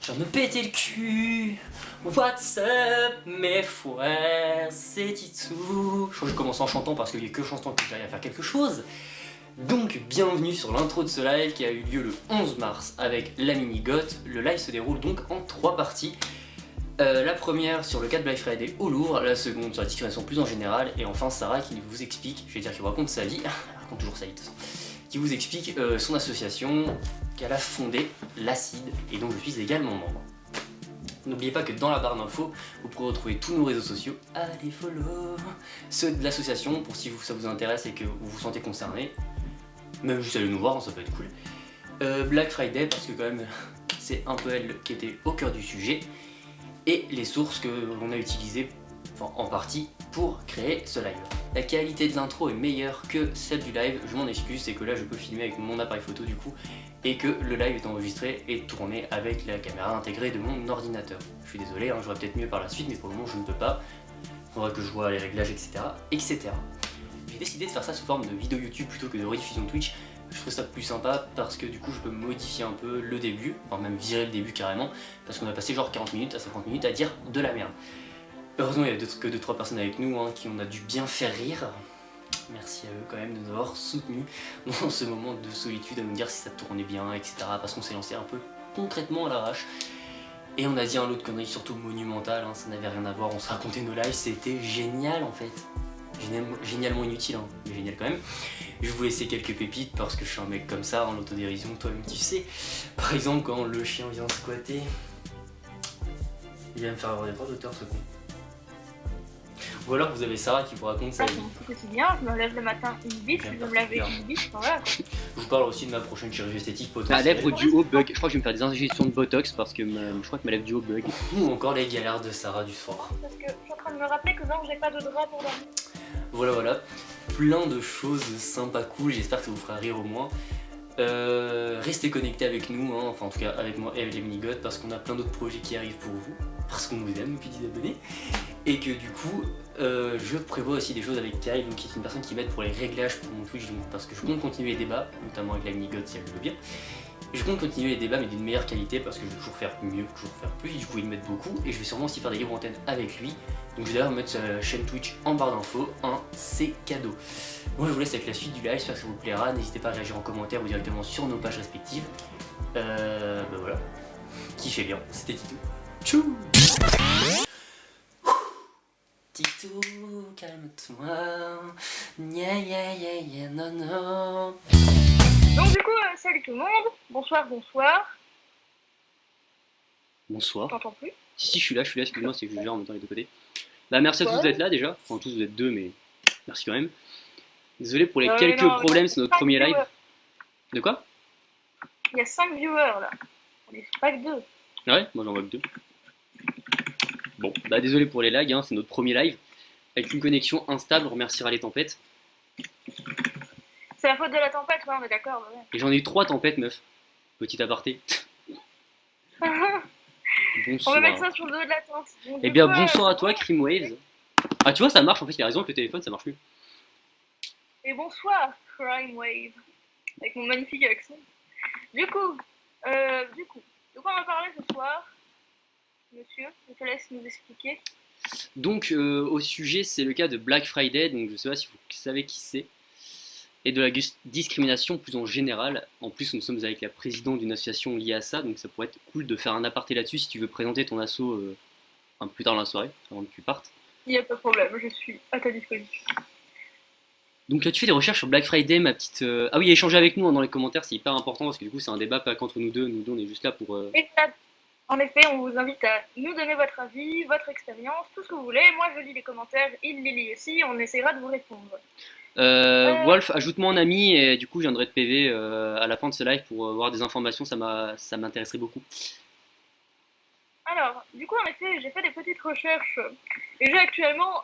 Je viens de me péter le cul. What's up mes frères, c'est Titsou. Je crois que je commence en chantant parce qu'il n'y a que chantant que j'arrive à faire quelque chose. Donc bienvenue sur l'intro de ce live qui a eu lieu le 11 mars avec la mini-goth. Le live se déroule donc en 3 parties. La première sur le cas de Black Friday au Louvre, la seconde sur la discrimination plus en général, et enfin Sarah qui vous explique, je vais dire qui vous raconte sa vie, elle raconte toujours sa vie de toute façon, qui vous explique son association qu'elle a fondée, l'Acide, et dont je suis également membre. N'oubliez pas que dans la barre d'infos, vous pourrez retrouver tous nos réseaux sociaux, allez follow, ceux de l'association pour si ça vous intéresse et que vous vous sentez concerné, même juste aller nous voir, ça peut être cool. Black Friday parce que quand même c'est un peu elle qui était au cœur du sujet, et les sources que l'on a utilisées, enfin en partie, pour créer ce live. La qualité de l'intro est meilleure que celle du live, je m'en excuse, c'est que là je peux filmer avec mon appareil photo du coup, et que le live est enregistré et tourné avec la caméra intégrée de mon ordinateur. Je suis désolé, hein, j'aurai peut-être mieux par la suite, mais pour le moment je ne peux pas. Il faudra que je vois les réglages, etc. etc. J'ai décidé de faire ça sous forme de vidéo YouTube plutôt que de rediffusion Twitch. Je trouve ça plus sympa parce que du coup je peux modifier un peu le début, enfin même virer le début carrément, parce qu'on a passé genre 40 minutes à 50 minutes à dire de la merde. Heureusement il y a que 2-3 personnes avec nous hein, qui on a dû bien faire rire. Merci à eux quand même de nous avoir soutenus dans ce moment de solitude, à nous dire si ça tournait bien, etc. Parce qu'on s'est lancé un peu concrètement à l'arrache. Et on a dit un lot de conneries surtout monumentales, hein, ça n'avait rien à voir, on se racontait nos lives, c'était génial en fait. Génialement inutile, hein, mais génial quand même. Je vais vous laisser quelques pépites parce que je suis un mec comme ça en autodérision, toi-même tu sais. Par exemple, quand le chien vient squatter, il va me faire avoir des droits d'auteur ce con. Ou alors vous avez Sarah qui vous raconte sa vie. C'est quotidien, je me lève le matin une bite, je vais me laver une bite, voilà quoi. Je vous parle aussi de ma prochaine chirurgie esthétique La potentielle. lèvre du haut bug. Je crois que je vais me faire des injections de botox parce que je crois que ma lèvre du haut bug. Ou encore les galères de Sarah du soir. Parce que je suis en train de me rappeler que non, j'ai pas de drap pour dormir. Voilà. Plein de choses sympas, cool, j'espère que ça vous fera rire au moins. Restez connectés avec nous, hein, enfin en tout cas avec moi et avec les mini-goths parce qu'on a plein d'autres projets qui arrivent pour vous, parce qu'on vous aime, petits abonnés. Et que du coup, je prévois aussi des choses avec Kyle, donc qui est une personne qui m'aide pour les réglages pour mon Twitch, donc, parce que je compte continuer les débats, notamment avec la mini-goth si elle le veut bien. Je compte continuer les débats mais d'une meilleure qualité parce que je vais toujours faire mieux, toujours faire plus, du coup il m'aide beaucoup et je vais sûrement aussi faire des libres antennes avec lui. Donc je vais d'ailleurs mettre sa chaîne Twitch en barre d'infos, c'est cadeau. Bon je vous laisse avec la suite du live, j'espère que ça vous plaira, n'hésitez pas à réagir en commentaire ou directement sur nos pages respectives. Voilà, kiffez bien, c'était Titou. Tchou. Titou, calme-toi, yeah, non. Donc du coup, salut tout le monde, bonsoir. Bonsoir. T'entends plus? Si, je suis là, excuse-moi, c'est que je gère en même temps les deux côtés. Bah, merci à tous d'être là déjà. Enfin, tous vous êtes deux, mais merci quand même. Désolé pour les quelques problèmes, c'est notre premier live. De quoi? Il y a 5 viewers là, on est pas que 2. Ouais, moi j'en vois que 2. Bon, bah désolé pour les lags, hein, c'est notre premier live. Avec une connexion instable, on remerciera les tempêtes. C'est la faute de la tempête, ouais, on est d'accord. Ouais. Et j'en ai eu 3 tempêtes, meuf. Petit aparté. On va mettre ça sur le dos de la tente. Donc, eh bien, bonsoir à toi, Crimwaves. Ah, tu vois, ça marche en fait, il a raison, avec le téléphone, ça marche mieux. Et bonsoir, Crime Wave, avec mon magnifique accent. Du coup, de quoi on va parler ce soir, monsieur? Je te laisse nous expliquer. Donc, au sujet, c'est le cas de Black Friday, donc je sais pas si vous savez qui c'est, et de la discrimination plus en général. En plus, nous sommes avec la présidente d'une association liée à ça, donc ça pourrait être cool de faire un aparté là-dessus si tu veux présenter ton asso un peu plus tard dans la soirée, avant que tu partes. Il n'y a pas de problème, je suis à ta disposition. Donc tu fais des recherches sur Black Friday, ma petite... Ah oui, échanger avec nous hein, dans les commentaires, c'est hyper important, parce que du coup c'est un débat pas qu'entre nous deux on est juste là pour... En effet, on vous invite à nous donner votre avis, votre expérience, tout ce que vous voulez. Moi je lis les commentaires, il les lit aussi, on essaiera de vous répondre. Wolf, ajoute-moi en ami, et du coup je viendrai de PV à la fin de ce live pour avoir des informations, ça m'intéresserait beaucoup. Alors, du coup en effet, j'ai fait des petites recherches, et j'ai actuellement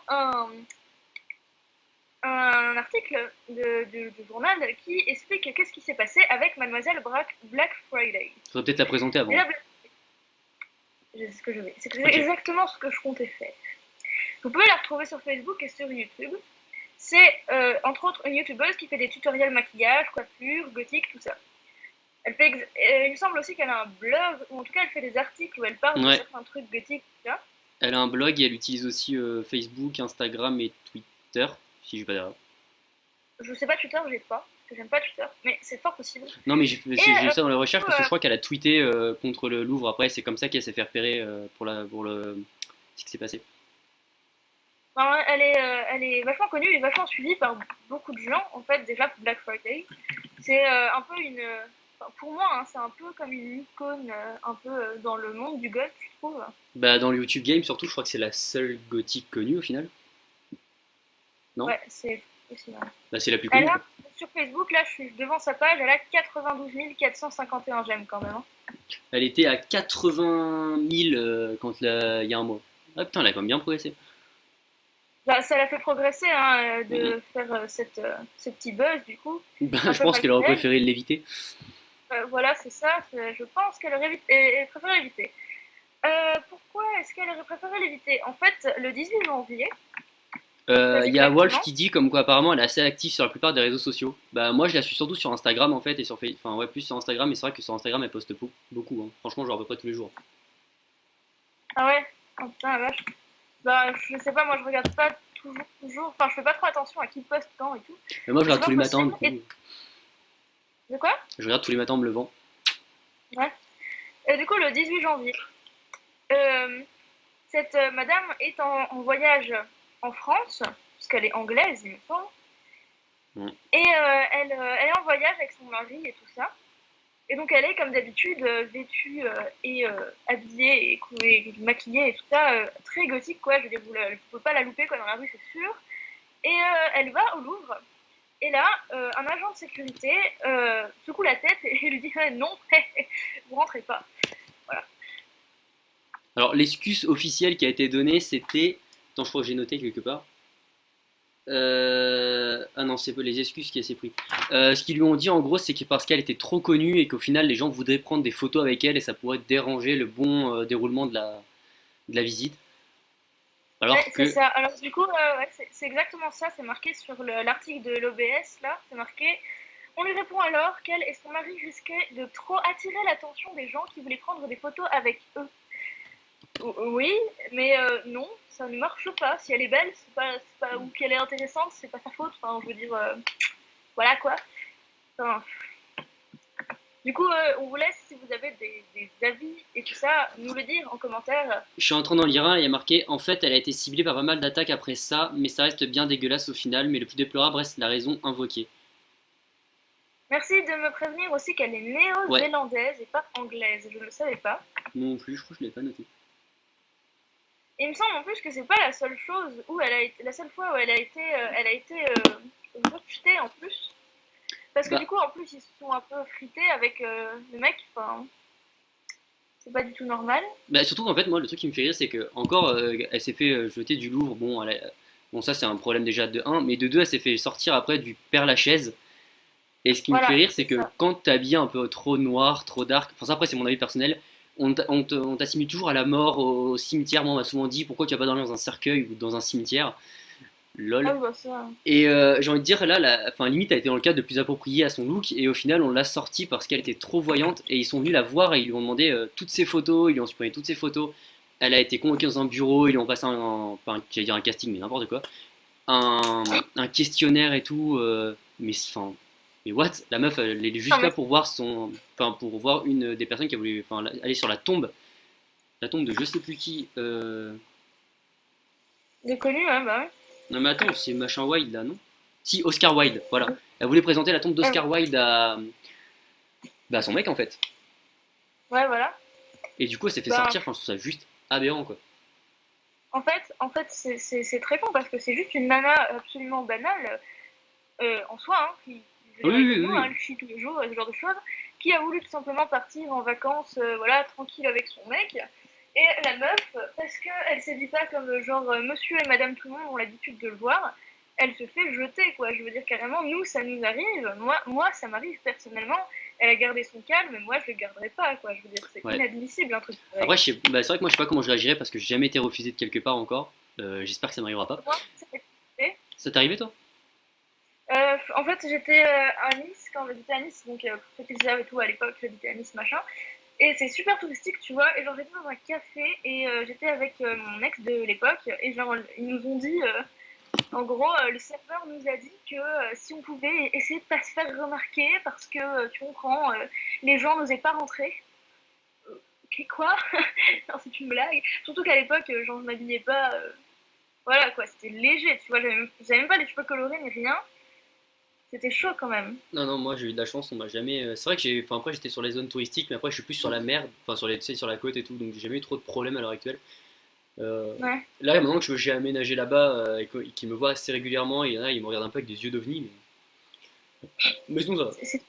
un article du journal qui explique qu'est-ce qui s'est passé avec Mademoiselle Black Friday. Tu faudrait peut-être la présenter avant. C'est ce que je vais. C'est exactement ce que je comptais faire. Vous pouvez la retrouver sur Facebook et sur YouTube. C'est entre autres une youtubeuse qui fait des tutoriels maquillage, coiffure, gothique, tout ça. Il me semble aussi qu'elle a un blog, ou en tout cas elle fait des articles où elle parle de Ouais, certains trucs gothiques, tu vois. elle a un blog et elle utilise aussi Facebook, Instagram et Twitter, si je pas d'erreur. Je sais pas Twitter, j'ai pas, parce que j'aime pas Twitter, mais c'est fort possible. Non, mais Et j'ai eu ça dans les du recherches coup, parce que je crois qu'elle a tweeté contre le Louvre. Après, c'est comme ça qu'elle s'est fait repérer pour ce qui s'est passé. enfin, elle est vachement connue et vachement suivie par beaucoup de gens, en fait, déjà pour Black Friday. C'est un peu une. Enfin, pour moi, hein, c'est un peu comme une icône, un peu dans le monde du goth, je trouve. Bah, dans le YouTube Game, surtout, je crois que c'est la seule gothique connue au final. Non? Ouais, c'est aussi mal. Bah, c'est la plus Elle connue, quoi. a, sur Facebook, là, je suis devant sa page, elle a 92 451 j'aime quand même, hein. Elle était à 80 000 il y a un mois. Ah putain, elle a quand même bien progressé. Bah, ça l'a fait progresser hein, Mhm. de faire ce petit buzz, du coup, Bah, un je peu pense qu'elle aurait malgré elle. préféré l'éviter. Voilà, c'est ça. Je pense qu'elle aurait elle préféré l'éviter. Pourquoi est-ce qu'elle aurait préféré l'éviter? En fait, le 18 janvier, très Il y a Wolf exactement. qui dit comme quoi apparemment elle est assez active sur la plupart des réseaux sociaux. Bah moi je la suis surtout sur Instagram en fait et sur Facebook. Enfin ouais plus sur Instagram mais c'est vrai que sur Instagram elle poste beaucoup, hein. Franchement genre à peu près tous les jours. Ah ouais? Oh putain, la vache. Bah, je sais pas, moi je regarde pas toujours. Enfin, je fais pas trop attention à qui poste quand et tout. Mais moi je Mais c'est regarde pas tous les matins du possible. coup. Et de quoi? Je regarde tous les matins en me levant. Ouais. Et du coup, le 18 janvier, euh, cette madame est en voyage en France, puisqu'elle est anglaise, il me semble. Ouais. Et elle est en voyage avec son mari et tout ça. Et donc elle est comme d'habitude vêtue et habillée et maquillée et tout ça, très gothique quoi. Je veux dire, vous ne pouvez pas la louper quoi dans la rue, c'est sûr. Et elle va au Louvre. Et là, un agent de sécurité secoue la tête et lui dit non, vous rentrez pas. Voilà. Alors l'excuse officielle qui a été donnée c'était. Attends je crois que j'ai noté quelque part. Ah non, c'est pas les excuses qui s'est pris. Ce qu'ils lui ont dit en gros, c'est que parce qu'elle était trop connue et qu'au final les gens voudraient prendre des photos avec elle et ça pourrait déranger le bon déroulement de la visite. Ouais, Alors c'est que, ça. Alors du coup, ouais, c'est exactement ça. C'est marqué sur l'article de l'OBS là. C'est marqué. On lui répond alors qu'elle et son mari risquaient de trop attirer l'attention des gens qui voulaient prendre des photos avec eux. Oui, mais non, ça ne marche pas. Si elle est belle, ou qu'elle est intéressante, c'est pas sa faute. Enfin, je veux dire, voilà quoi. Enfin, du coup, on vous laisse si vous avez des avis et tout ça, nous le dire en commentaire. je suis en train d'en lire un et il y a marqué en fait, elle a été ciblée par pas mal d'attaques après ça, mais ça reste bien dégueulasse au final. Mais le plus déplorable reste la raison invoquée. Merci de me prévenir aussi qu'elle est Ouais, néo-zélandaise et pas anglaise. Je ne le savais pas. non plus, je crois que je l'ai pas noté. Et il me semble en plus que c'est pas la seule chose où elle a été, la seule fois où elle a été rejetée en plus. Parce que du Bah, coup, en plus, ils se sont un peu frités avec le mec. Enfin, c'est pas du tout normal. bah, surtout qu'en fait, moi, le truc qui me fait rire, c'est que encore, elle s'est fait jeter du Louvre. Bon, bon, ça c'est un problème déjà de un, mais de 2 elle s'est fait sortir après du Père Lachaise. Et ce qui me fait Voilà, rire, c'est c'est que ça. quand t'es habillé un peu trop noir, trop dark, enfin ça après c'est mon avis personnel, on t'assimile toujours à la mort, au cimetière. Moi on m'a souvent dit pourquoi tu vas pas dormir dans un cercueil ou dans un cimetière, Ah lol. oui, bah ça. Et j'ai envie de dire là, enfin limite elle était dans le cadre de plus approprié à son look et au final on l'a sortie parce qu'elle était trop voyante et ils sont venus la voir et ils lui ont demandé toutes ses photos, ils lui ont supprimé toutes ses photos. Elle a été convoquée dans un bureau, ils lui ont passé enfin j'allais dire un casting mais n'importe quoi, un questionnaire et tout, mais enfin, mais what? La meuf, elle est Non, juste là mais pour voir enfin, pour voir une des personnes qui a voulu, enfin, aller sur la tombe de je sais plus qui. c'est connu, ouais, bah ouais. Non mais attends, c'est machin Wilde là, non? Si, Oscar Wilde, voilà. Elle voulait présenter la tombe Ouais, d'Oscar Wilde bah, à son mec en fait. ouais, voilà. Et du coup, elle s'est fait Bah, sortir. Enfin, je trouve ça juste aberrant quoi. en fait c'est très con parce que c'est juste une nana absolument banale en soi, hein, je veux Oui, dire, oui, comme oui, nous, hein, oui. elle chie tous les jours, ce genre de choses, qui a voulu tout simplement partir en vacances, voilà, tranquille avec son mec. Et la meuf, parce qu'elle s'est dit pas comme genre monsieur et madame tout le monde ont l'habitude de le voir, elle se fait jeter, quoi. Je veux dire, carrément, nous, ça nous arrive. Moi ça m'arrive personnellement. Elle a gardé son calme, moi, je le garderai pas, quoi. Je veux dire, c'est Ouais. inadmissible, un truc Après, pareil. bah, c'est vrai que moi, je sais pas comment je réagirais parce que j'ai jamais été refusé de quelque part encore. J'espère que ça m'arrivera pas. Moi, ça m'est arrivé. Ça t'est arrivé toi? En fait, j'étais à Nice, quand j'habitais à Nice, donc pour ceux qui le savent et tout, à l'époque, j'habitais à Nice, machin. Et c'est super touristique, tu vois. Et genre, j'étais dans un café et j'étais avec mon ex de l'époque. Et genre, ils nous ont dit, en gros, le serveur nous a dit que si on pouvait essayer de pas se faire remarquer parce que, tu comprends, les gens n'osaient pas rentrer. Ok, quoi? Non, c'est une blague. Surtout qu'à l'époque, genre, je m'habillais pas. Voilà, quoi, c'était léger, tu vois. J'avais même pas les cheveux colorés ni rien. C'était chaud quand même. Non, non, moi j'ai eu de la chance, on m'a jamais. C'est vrai que j'ai. Enfin, après j'étais sur les zones touristiques, mais après je suis plus sur la mer, enfin sur les, tu sais, sur la côte et tout, donc j'ai jamais eu trop de problèmes à l'heure actuelle. Euh, Ouais. Là, maintenant que j'ai aménagé là-bas et qu'ils me voient assez régulièrement, et il y en a, ils me regardent un peu avec des yeux d'ovni, mais sinon ça va. C'est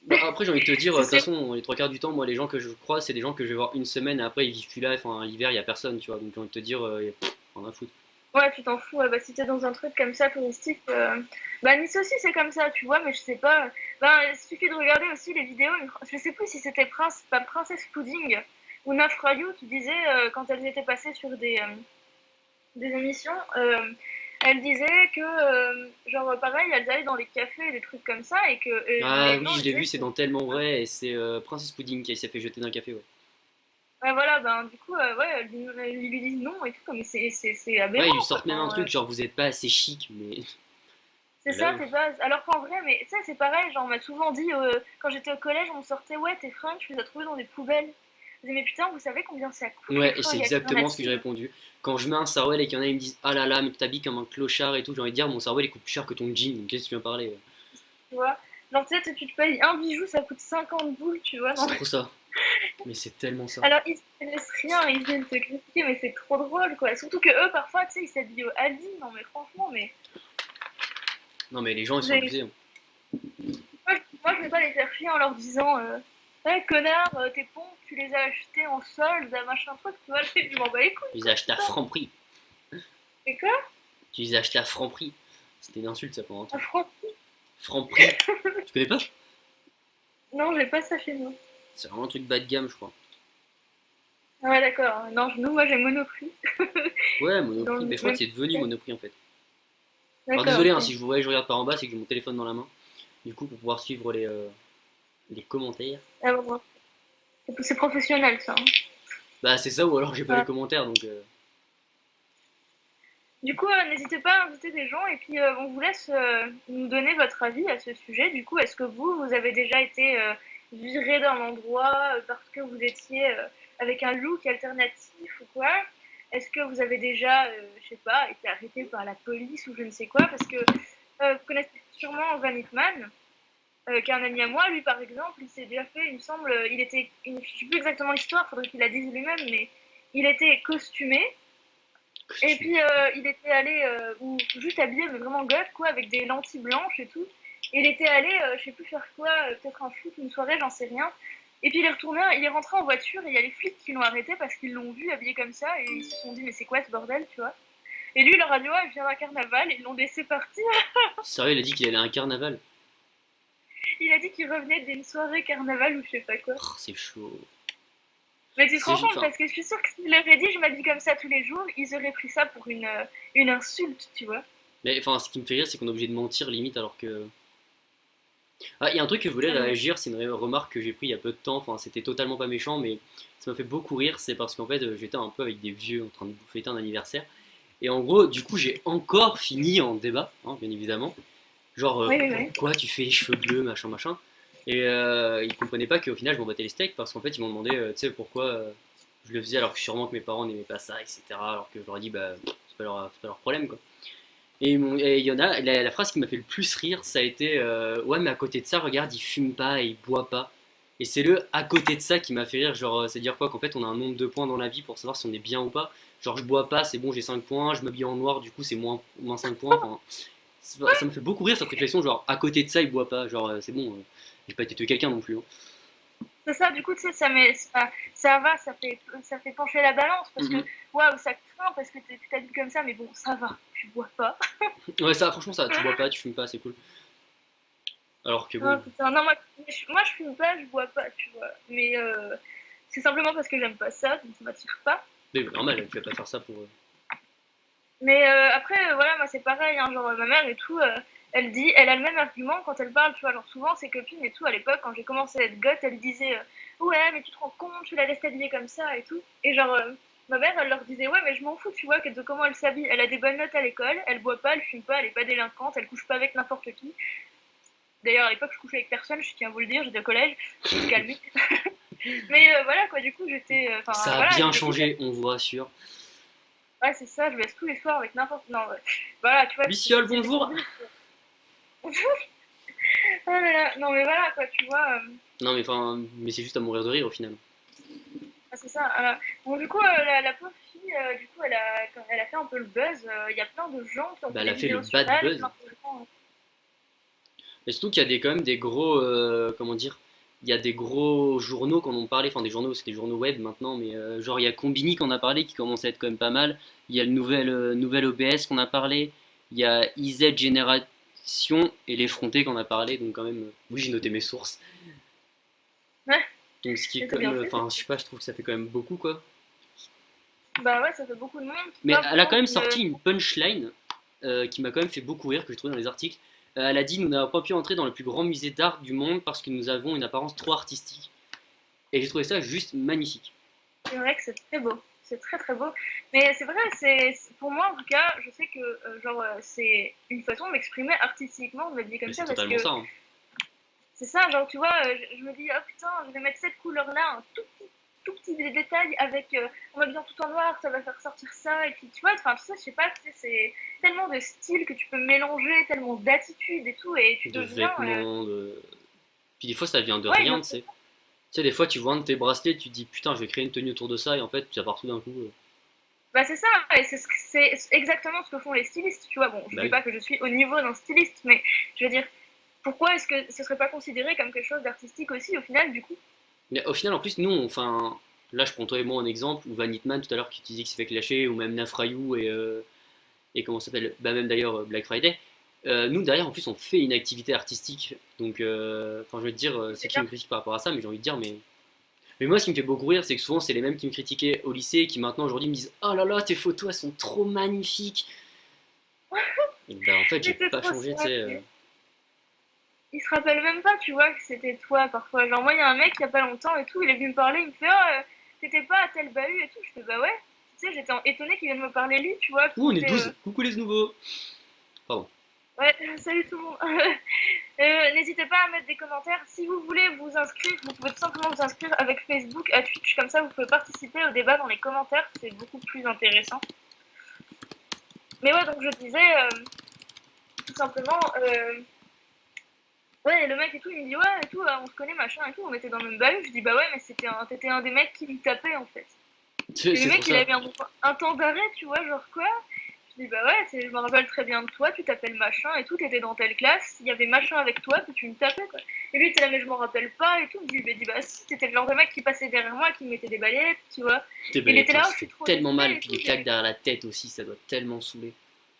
Bah, après, j'ai envie de te dire, de toute c'est- façon, les trois quarts du temps, moi, les gens que je croise, c'est des gens que je vais voir une semaine et après ils vivent plus là. Enfin, l'hiver, il y a personne, tu vois. Donc, j'ai envie de te dire, rien à foutre. Ouais, tu t'en fous. Ouais, bah, si t'es dans un truc comme ça, touristique. Bah, Nice aussi, c'est comme ça, tu vois, mais je sais pas. Ben, il suffit de regarder aussi les vidéos. Je sais plus si c'était pas Princesse Pudding ou Naf Rayou qui disait, quand elles étaient passées sur des émissions, elles disaient que, genre, pareil, elles allaient dans les cafés, des trucs comme ça, et que Ah les oui, gens je l'ai vu, disaient c'est que. dans Tellement Vrai et c'est Princess Pudding qui s'est fait jeter d'un café, ouais. Ouais, voilà, ben, du coup, ouais, ils lui disent non et tout, mais c'est Ouais, ils lui aberrant, quoi. sortent même un Enfin, truc, genre vous êtes pas assez chic, mais. c'est Là, ça, t'es pas. Alors qu'en vrai, mais ça, c'est pareil. Genre, on m'a souvent dit, quand j'étais au collège, on me sortait, ouais, tes fringues, tu les as trouvées dans des poubelles. Je disais, mais putain, vous savez combien ça coûte les ouais, et c'est fringues exactement ce que j'ai alternatives? répondu. Quand je mets un sarouel et qu'il y en a, ils me disent ah là là, mais tu t'habilles comme un clochard et tout, j'ai envie de dire mon sarouel il coûte plus cher que ton jean, donc qu'est-ce que tu viens parler? Tu vois? Genre, tu sais, tu te payes un bijou, ça coûte 50 boules, tu vois? Non. C'est trop ça, mais c'est tellement ça. Alors, ils ne laissent rien, ils viennent te critiquer, mais c'est trop drôle, quoi. Surtout que eux, parfois, tu sais, ils s'habillent au Aldi. Non, mais franchement, mais. Non, mais les gens ils sont j'ai- abusés, hein. moi, je vais pas les faire chier en leur disant, hey, connard, tes pompes, tu les as achetées en solde, machin truc, tu vois? Je m'en bats les couilles, Tu les as quoi, achetés c'est à ça. franc prix. C'est quoi? Tu les as achetés à franc prix. C'était une insulte ça pendant un Un temps. franc? Franc prix. Tu connais pas? Non, j'ai pas ça chez nous. C'est vraiment un truc bas de gamme, je crois. Ah ouais, d'accord. Non, nous, moi, j'ai Monoprix. Ouais, Dans Monoprix, le mais je crois que même. c'est devenu Monoprix en fait. Alors D'accord, désolé hein, ok. si je vous voyais, je regarde par en bas, c'est que j'ai mon téléphone dans la main. Du coup, pour pouvoir suivre les commentaires. Ah bon, c'est professionnel, ça, hein. Bah c'est ça, ou alors j'ai pas les Ouais. commentaires, donc. Du coup, n'hésitez pas à inviter des gens et puis on vous laisse nous donner votre avis à ce sujet. Du coup, est-ce que vous avez déjà été viré d'un endroit parce que vous étiez avec un look alternatif ou quoi? Est-ce que vous avez déjà, je sais pas, été arrêté par la police ou je ne sais quoi? Parce que vous connaissez sûrement Van Hitman, qui est un ami à moi. Lui, par exemple, il s'est déjà fait, il me semble, il était, je sais plus exactement l'histoire, faudrait qu'il la dise lui-même, mais il était costumé. Et Costume. puis il était allé, ou juste habillé, mais vraiment goth, quoi, avec des lentilles blanches et tout. Et il était allé, je sais plus faire quoi, peut-être un foot, une soirée, j'en sais rien. Et puis il est retourné, il est rentré en voiture et il y a les flics qui l'ont arrêté parce qu'ils l'ont vu habillé comme ça et ils se sont dit mais c'est quoi ce bordel, tu vois. Et lui, leur a dit ouais, il vient d'un carnaval et ils l'ont laissé partir. Sérieux, il a dit qu'il allait à un carnaval. Il a dit qu'il revenait d'une soirée carnaval ou je sais pas quoi. Oh, c'est chaud. Mais tu te rends compte Enfin, parce que je suis sûre que s'il leur avait dit je m'habille comme ça tous les jours, ils auraient pris ça pour une insulte, tu vois. mais enfin, ce qui me fait rire, c'est qu'on est obligé de mentir limite alors que. Ah, il y a un truc que je voulais Ah non. réagir, c'est une remarque que j'ai pris il y a peu de temps, enfin c'était totalement pas méchant, mais ça m'a fait beaucoup rire, c'est parce qu'en fait j'étais un peu avec des vieux en train de fêter un anniversaire, et en gros du coup j'ai encore fini en débat, hein, bien évidemment, genre Oui, oui, oui. pourquoi tu fais les cheveux bleus, machin machin, et ils comprenaient pas qu'au final je m'en battais les steaks, parce qu'en fait ils m'ont demandé, tu sais pourquoi je le faisais alors que sûrement que mes parents n'aimaient pas ça, etc., alors que je leur ai dit bah c'est pas leur problème quoi. Et il y en a, la phrase qui m'a fait le plus rire, ça a été ouais, mais à côté de ça, regarde, il fume pas et il boit pas. Et c'est le à côté de ça qui m'a fait rire, genre, c'est dire quoi? Qu'en fait, on a un nombre de points dans la vie pour savoir si on est bien ou pas. Genre, je bois pas, c'est bon, j'ai 5 points, je m'habille en noir, du coup, c'est moins 5 points. Enfin, ça me fait beaucoup rire cette réflexion, genre, à côté de ça, il boit pas. Genre, c'est bon, j'ai pas été tuer quelqu'un non plus, hein. C'est ça, du coup, tu sais, ça va, ça fait pencher la balance parce que, Mhm. waouh, ça craint parce que tu t'habilles comme ça, mais bon, ça va, tu bois pas. Ouais, ça, franchement, ça, tu bois pas, tu fumes pas, c'est cool. Alors que Ah, bon, putain, non, moi, je fume pas, je bois pas, tu vois. Mais c'est simplement parce que j'aime pas ça, donc ça m'attire pas. mais normal, tu vas pas faire ça pour. Mais après, voilà, moi c'est pareil, hein, genre ma mère et tout, elle a le même argument quand elle parle, tu vois, genre souvent ses copines et tout, à l'époque, quand j'ai commencé à être goth, elle disait ouais, mais tu te rends compte, tu la laisses t'habiller comme ça et tout. Et genre, ma mère, elle leur disait ouais, mais je m'en fous, tu vois, de comment elle s'habille. Elle a des bonnes notes à l'école, elle boit pas, elle fume pas, elle est pas délinquante, elle couche pas avec n'importe qui. D'ailleurs, à l'époque, je couchais avec personne, je tiens à vous le dire, j'étais au collège, faut se calmer. Mais voilà, quoi, du coup, j'étais. Enfin, Ça a voilà, bien j'étais hyper. changé, on vous rassure. Ouais, c'est ça, je baisse tous les soirs avec n'importe. Non, ouais. Voilà, tu vois, Luciole, c'était bonjour. compliqué. Oh là là, non mais voilà quoi, tu vois, Non, mais enfin, mais c'est juste à mourir de rire au final. c'est ça. Bon du coup, la pauvre fille, du coup, elle a fait un peu le buzz. Il y a plein de gens qui ont Bah, fait elle des a fait le vidéos sur bad elle, buzz. plein de gens. Mais surtout qu'il y a quand même des gros, comment dire, il y a des gros journaux qui en ont parlé, enfin des journaux, c'est des journaux web maintenant, mais genre il y a Combini qui en a parlé, qui commence à être quand même pas mal. Il y a le nouvel OBS qu'on a parlé. Il y a IZ Génération et l'effronté qu'on a parlé, donc quand même, oui j'ai noté mes sources. Ouais, Donc ce qui est mais t'as comme, bien fait. enfin je sais pas, je trouve que ça fait quand même beaucoup quoi. Bah ouais, ça fait beaucoup de monde qui Mais parle elle a quand pourtant même qui me. sorti une punchline qui m'a quand même fait beaucoup rire, que j'ai trouvé dans les articles. Elle a dit: nous n'avons pas pu entrer dans le plus grand musée d'art du monde parce que nous avons une apparence trop artistique. Et j'ai trouvé ça juste magnifique. C'est vrai que c'est très beau. C'est très très beau. Mais c'est vrai, pour moi en tout cas, je sais que genre c'est une façon de m'exprimer artistiquement, on me le dit Mais comme c'est ça, parce totalement que ça, hein. c'est ça, genre tu vois, je me dis, oh putain, je vais mettre cette couleur-là, un tout petit détail avec, en m'habillant tout en noir, ça va faire sortir ça, et puis tu vois, enfin tout ça, je sais pas, tu sais, c'est tellement de styles que tu peux mélanger, tellement d'attitudes et tout, et tu De deviens, vêtements, de. Puis des fois ça vient de ouais, rien, tu sais. Tu exactement. sais, des fois tu vois un de tes bracelets, tu te dis putain, je vais créer une tenue autour de ça, et en fait ça part tout d'un coup. Bah c'est ça, et c'est exactement ce que font les stylistes, tu vois, bon, je Bah dis oui. pas que je suis au niveau d'un styliste, mais je veux dire, pourquoi est-ce que ce serait pas considéré comme quelque chose d'artistique aussi, au final, du coup? Mais au final, en plus, nous, enfin. Là, je prends toi et moi un exemple, ou Van Hitman tout à l'heure qui te disait qu'il s'est fait clasher, ou même Nafrayou et comment ça s'appelle, bah même d'ailleurs Black Friday. Nous derrière en plus on fait une activité artistique, donc enfin je veux te dire, c'est C'est qui bien. me critique par rapport à ça, mais j'ai envie de dire mais moi ce qui me fait beaucoup rire c'est que souvent c'est les mêmes qui me critiquaient au lycée et qui maintenant aujourd'hui me disent oh là là tes photos elles sont trop magnifiques. Et bah en fait j'ai Mais c'est pas trop changé tu ça, sais. il se rappelle même pas, tu vois, que c'était toi parfois. Genre, moi, il y a un mec il y a pas longtemps et tout, il est venu me parler, il me fait, oh, t'étais pas à tel bahut et tout. Je fais, bah ouais. Tu sais, j'étais étonnée qu'il vienne me parler lui, tu vois, Ouh qui on est était. 12, coucou les nouveaux. Pardon. Ouais, salut tout le monde. N'hésitez pas à mettre des commentaires. Si vous voulez vous inscrire, vous pouvez tout simplement vous inscrire avec Facebook à Twitch, comme ça vous pouvez participer au débat dans les commentaires, c'est beaucoup plus intéressant. Mais ouais, donc je disais, tout simplement, ouais, le mec et tout, il me dit ouais et tout, on se connaît machin et tout, on était dans le même bahut. Je dis bah ouais, mais t'étais un des mecs qui me tapait en fait. Et le C'est mec pour il ça. avait un temps d'arrêt, tu vois, genre quoi. Je dis bah ouais, je me rappelle très bien de toi, tu t'appelles machin et tout, t'étais dans telle classe, il y avait machin avec toi, puis tu me tapais quoi. Et lui il était là mais je m'en rappelle pas et tout, je lui ai dit bah si, t'étais le genre de mec qui passait derrière moi, qui me mettait des balettes, tu vois. Il était Putain, là, ça oh, je suis fait trop tellement mal, désolée et et puis tout. les claques derrière la tête aussi, ça doit tellement saouler.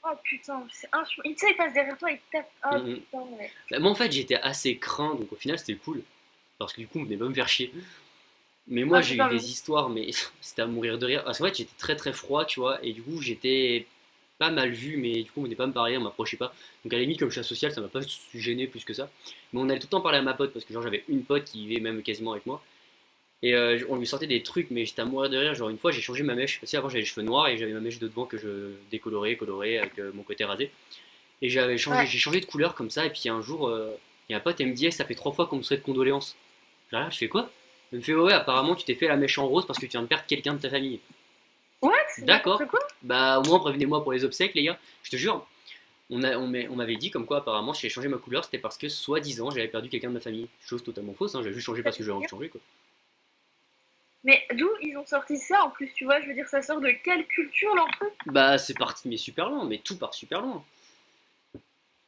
Oh putain, c'est tu sais, il passe derrière toi, il te tape. Oh Mm, mm. putain, ouais. Bah, moi en fait j'étais assez craint, donc au final c'était cool, parce que du coup on venait pas me faire chier. Mais moi Ah j'ai eu putain, mais des histoires, mais c'était à mourir de rire. Parce qu'en fait j'étais très très froid, tu vois, et du coup j'étais pas mal vu, mais du coup on venait pas me parler, on m'approchait pas. Donc à la limite, comme je suis asocial, ça m'a pas gêné plus que ça. Mais on allait tout le temps parler à ma pote, parce que genre j'avais une pote qui vivait même quasiment avec moi. Et on lui sortait des trucs, mais j'étais à mourir de rire. Genre une fois j'ai changé ma mèche, parce qu'avant j'avais les cheveux noirs et j'avais ma mèche de devant que je décolorais, coloré avec mon côté rasé. Et ouais. j'ai changé de couleur comme ça, et puis un jour, il y a un pote, elle me dit: Eh, ça fait 3 fois qu'on me souhaite condoléances. J'arrive, je fais quoi? Elle me fait: ouais, apparemment tu t'es fait la mèche en rose parce que tu viens de perdre quelqu'un de ta famille. Ouais, c'est n'importe D'accord, quoi. bah au moins prévenez-moi pour les obsèques, les gars. Je te jure, on m'avait dit comme quoi apparemment si j'ai changé ma couleur, c'était parce que soi-disant j'avais perdu quelqu'un de ma famille. Chose totalement fausse, hein, j'avais juste changé Ça parce que fait j'avais envie rien. de changer quoi. Mais d'où ils ont sorti ça en plus, tu vois, je veux dire, ça sort de quelle culture leur truc? Bah c'est parti, mais super loin, mais tout part super loin.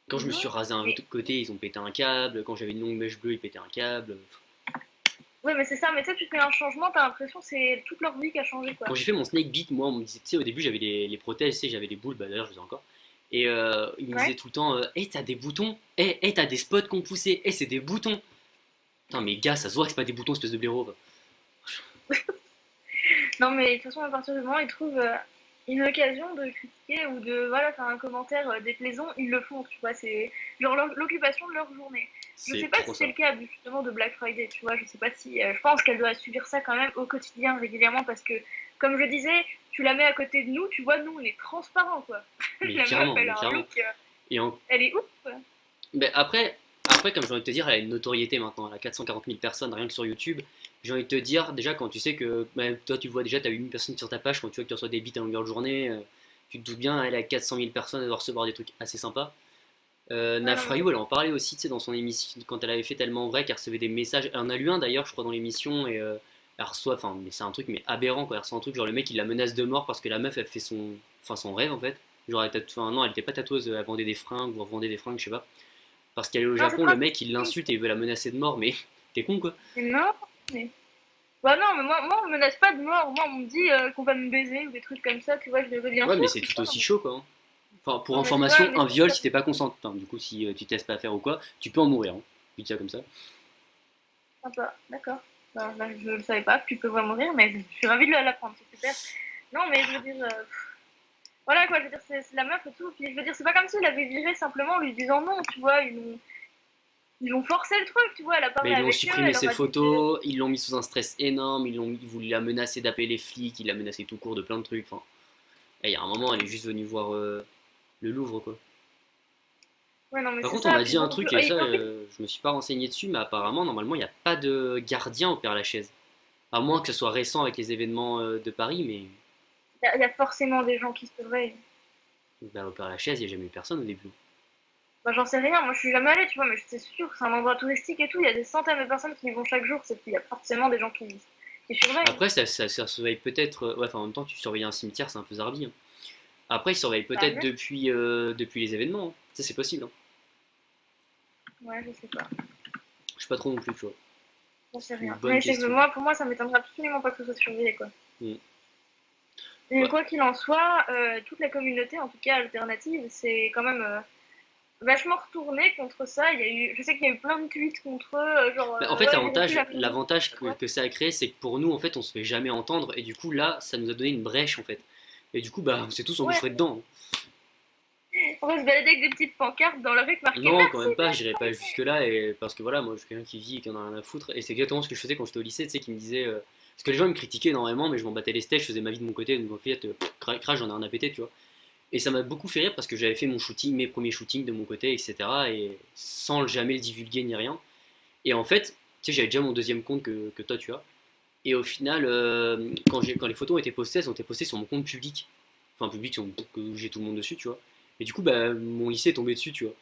Quand je me suis Non, rasé un mais côté, ils ont pété un câble. Quand j'avais une longue mèche bleue, ils pétaient un câble. ouais, mais c'est ça, mais tu sais, tu fais un changement, t'as l'impression que c'est toute leur vie qui a changé quoi. Quand j'ai fait mon snake beat, moi, on me disait, tu sais, au début, j'avais les prothèses, tu sais, j'avais des boules, bah d'ailleurs, je les ai encore. Et ils me Ouais. disaient tout le temps, hey, t'as des boutons, hey, t'as des spots qu'on poussait, hey, c'est des boutons. Putain, mais gars, ça se voit que c'est pas des boutons, espèce de blaireau. Va. Non, mais de toute façon, à partir du moment où ils trouvent. une occasion de critiquer ou de voilà, faire un commentaire déplaisant, ils le font, tu vois, c'est genre l'occupation de leur journée. Je sais C'est pas trop si c'est ça. le cas justement de Black Friday, tu vois, je sais pas si. Je pense qu'elle doit subir ça quand même au quotidien, régulièrement, parce que, comme je disais, tu la mets à côté de nous, tu vois, nous on est transparents, quoi. La meuf, elle Mais a un clairement. look, Et en... elle est ouf, quoi. ben après, comme j'ai envie de te dire, elle a une notoriété maintenant, elle a 440 000 personnes rien que sur YouTube. J'ai envie de te dire, déjà, quand tu sais que toi, tu vois déjà, tu as 8 000 personnes sur ta page, quand tu vois que tu reçois des bits à longueur de journée, tu te doutes bien, elle a 400 000 personnes, elle doit recevoir des trucs assez sympas. Ouais, non, mais c'est Nafrayou, elle en parlait aussi, tu sais, dans son émission, quand elle avait fait Tellement Vrai, qu'elle recevait des messages. Elle en a lu un d'ailleurs, je crois, dans l'émission, et elle reçoit, enfin, mais c'est un truc, mais aberrant, quoi. Elle reçoit un truc, genre le mec, il la menace de mort parce que la meuf, elle fait son rêve, en fait. Genre, enfin, non, elle était pas tatoueuse, elle vendait des fringues, ou revendait des fringues, je sais pas. Parce qu'elle est au non, c'est Japon, pas le un mec, il truc, l'insulte et il veut la menacer de mort, mais t'es con, quoi. c'est non, mais. Bah non, mais moi, on me menace pas de mort, moi, on me dit qu'on va me baiser ou des trucs comme ça, tu vois, je dis bien Ouais, sûr, mais c'est tu tout vois, non, aussi chaud, quoi, hein. Enfin, pour non, mais tu vois, information, mais un c'est viol, pas. si t'es pas consentant, enfin, du coup, si tu te laisses pas faire ou quoi, tu peux en mourir, hein. Je dis ça comme ça. Sympa, d'accord. Bah, je le savais pas, tu peux vraiment mourir, mais je suis ravie de l'apprendre, c'est super. Non, mais je veux dire, voilà quoi, je veux dire, c'est la meuf et tout. Puis je veux dire, c'est pas comme s'il avait viré simplement en lui disant non, tu vois. Ils ont forcé le truc, tu vois. Elle a Mais parlé ils lui ont avec eux, elle supprimé leur ses a dit que. photos, ils l'ont mis sous un stress énorme, ils voulaient la menacer d'appeler les flics, ils la menaçaient tout court de plein de trucs. Enfin, il y a un moment, elle est juste venue voir le Louvre, quoi. Ouais, non, mais Par c'est contre, on ça. m'a Puis dit un bon, truc, et et ça, en plus, je me suis pas renseigné dessus, mais apparemment, normalement, il n'y a pas de gardien au Père-Lachaise. À moins que ce soit récent avec les événements de Paris, mais il y a forcément des gens qui surveillent. bah, au Père-Lachaise, il n'y a jamais eu personne au début. Bah, j'en sais rien, moi je suis jamais allée, tu vois, mais c'est sûr, c'est un endroit touristique et tout. Il y a des centaines de personnes qui y vont chaque jour, il y a forcément des gens qui surveillent. Après, ça surveille peut-être. Ouais, enfin, en même temps, tu surveilles un cimetière, c'est un peu zarbi, hein. Après, ils surveillent Bah, peut-être depuis les événements, hein. Ça, c'est possible, hein. ouais, je sais pas. Je sais pas trop non plus, tu vois. J'en sais C'est une rien. bonne Mais je sais que question. moi, pour moi, ça m'étonnerait absolument pas que ce soit surveillé, quoi. Hmm. Et Ouais. quoi qu'il en soit, toute la communauté, en tout cas alternative, c'est quand même vachement retournée contre ça. Je sais qu'il y a eu plein de tweets contre eux, genre Bah, en fait, ouais, j'aurais plus jamais dit, l'avantage quoi. que ça a créé, c'est que pour nous, en fait, on se fait jamais entendre, et du coup, là, ça nous a donné une brèche, en fait. Et du coup, bah, on s'est tous Ouais, engouffrés dedans, hein. on va se balader avec des petites pancartes dans la rue marquées Non, quand merci même pas, Black j'irai pas Friday. jusque-là, et parce que voilà, moi, je suis quelqu'un qui vit et qui en a rien à foutre, et c'est exactement ce que je faisais quand j'étais au lycée, tu sais, qui me disait. Parce que les gens ils me critiquaient énormément, mais je m'en battais les steaks, je faisais ma vie de mon côté, donc en fait, crash, j'en ai rien à péter, tu vois. Et ça m'a beaucoup fait rire parce que j'avais fait mon shooting, mes premiers shootings de mon côté, etc. Et sans jamais le divulguer ni rien. Et en fait, tu sais, j'avais déjà mon deuxième compte que toi tu as. Et au final, quand les photos ont été postées, elles ont été postées sur mon compte public. Enfin, public, que j'ai tout le monde dessus, tu vois. Et du coup, bah, mon lycée est tombé dessus, tu vois.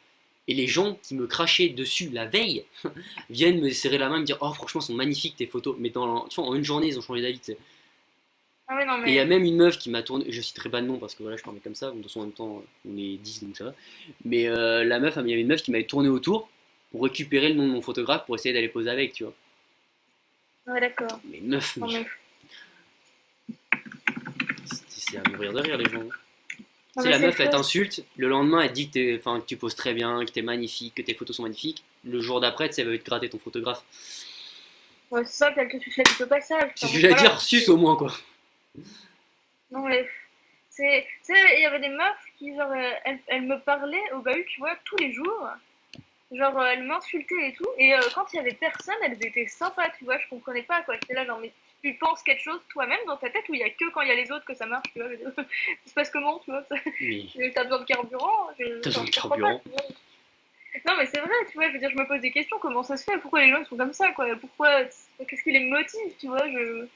Et les gens qui me crachaient dessus la veille viennent me serrer la main et me dire: Oh, franchement, sont magnifiques tes photos. Mais tu vois, en une journée, ils ont changé d'avis, tu sais. Ah ouais, non, Et il y a mais même une meuf qui m'a tourné, je citerai pas de nom parce que voilà, je parlais comme ça, de toute façon, en même temps, on est 10 donc ça va. Mais la meuf, il y avait une meuf qui m'avait tourné autour pour récupérer le nom de mon photographe pour essayer d'aller poser avec, tu vois. ouais, d'accord. Mais meuf, Non, mais mais, c'est à mourir de rire, les gens, hein. Tu non, sais, mais la c'est meuf, elle faux. t'insulte, le lendemain, elle te dit que tu poses très bien, que t'es magnifique, que tes photos sont magnifiques. Le jour d'après, tu sais, elle va te gratter ton photographe. Ouais, c'est ça, qu'elle te suce la bite au passage. C'est Enfin, ce que bon, j'allais voilà. dire, sus au moins, quoi. Non, mais tu sais, il y avait des meufs qui, genre, elles me parlaient au bahut, tu vois, tous les jours. Genre, elles m'insultaient et tout. Et quand il y avait personne, elles étaient sympas, tu vois. Je comprenais pas, quoi. J'étais là, genre, mais tu penses quelque chose toi-même dans ta tête ou il y a que quand il y a les autres que ça marche, tu vois. Ça se passe comment, tu vois. Mais T'as besoin de carburant, t'as besoin enfin, de je comprends pas, carburant. tu vois. Non, mais c'est vrai, tu vois. Je veux dire, je me pose des questions. Comment ça se fait? Pourquoi les gens sont comme ça, quoi? Pourquoi? Qu'est-ce qui les motive, tu vois? Tu